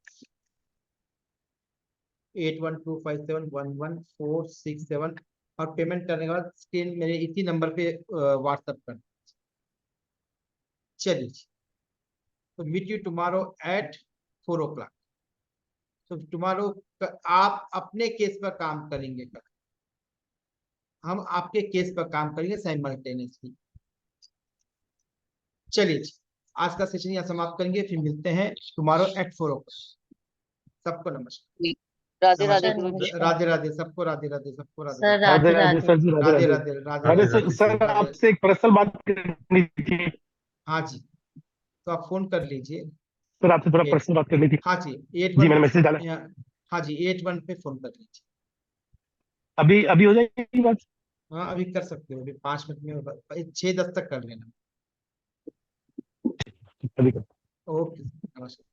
8125711467 और पेमेंट करने के बाद स्क्रीन मेरे इसी नंबर पे व्हाट्सएप कर। चलिए, तो meet you tomorrow at 4 o'clock। तो टुमारो आप अपने केस पर काम करेंगे, कल हम आपके केस पर काम करेंगे साइमल्टेनियसली। चलिए, आज का सेशन यहाँ समाप्त करेंगे, फिर मिलते हैं टुमारो एट 4 o'clock। सबको नमस्कार। राधे राधे गुरु जी। राधे राधे सबको, राधे राधे सबको, सर राधे राधे राधे सर जी, राधे राधे राधे। राधे अरे राधे सर आपसे एक पर्सनल बात करनी थी। हाँ जी, तो आप फोन कर लीजिए सर, आपसे थोड़ा पर्सनल बात करनी थी। हाँ जी, 8 जी मैंने मैसेज डाला। हाँ जी 8 1 पे फोन कर लीजिए। अभी अभी हो जाएगी बात? हाँ अभी कर सकते हो, अभी 5 मिनट में 6 10 तक कर लेना। अभी ओके, नमस्कार।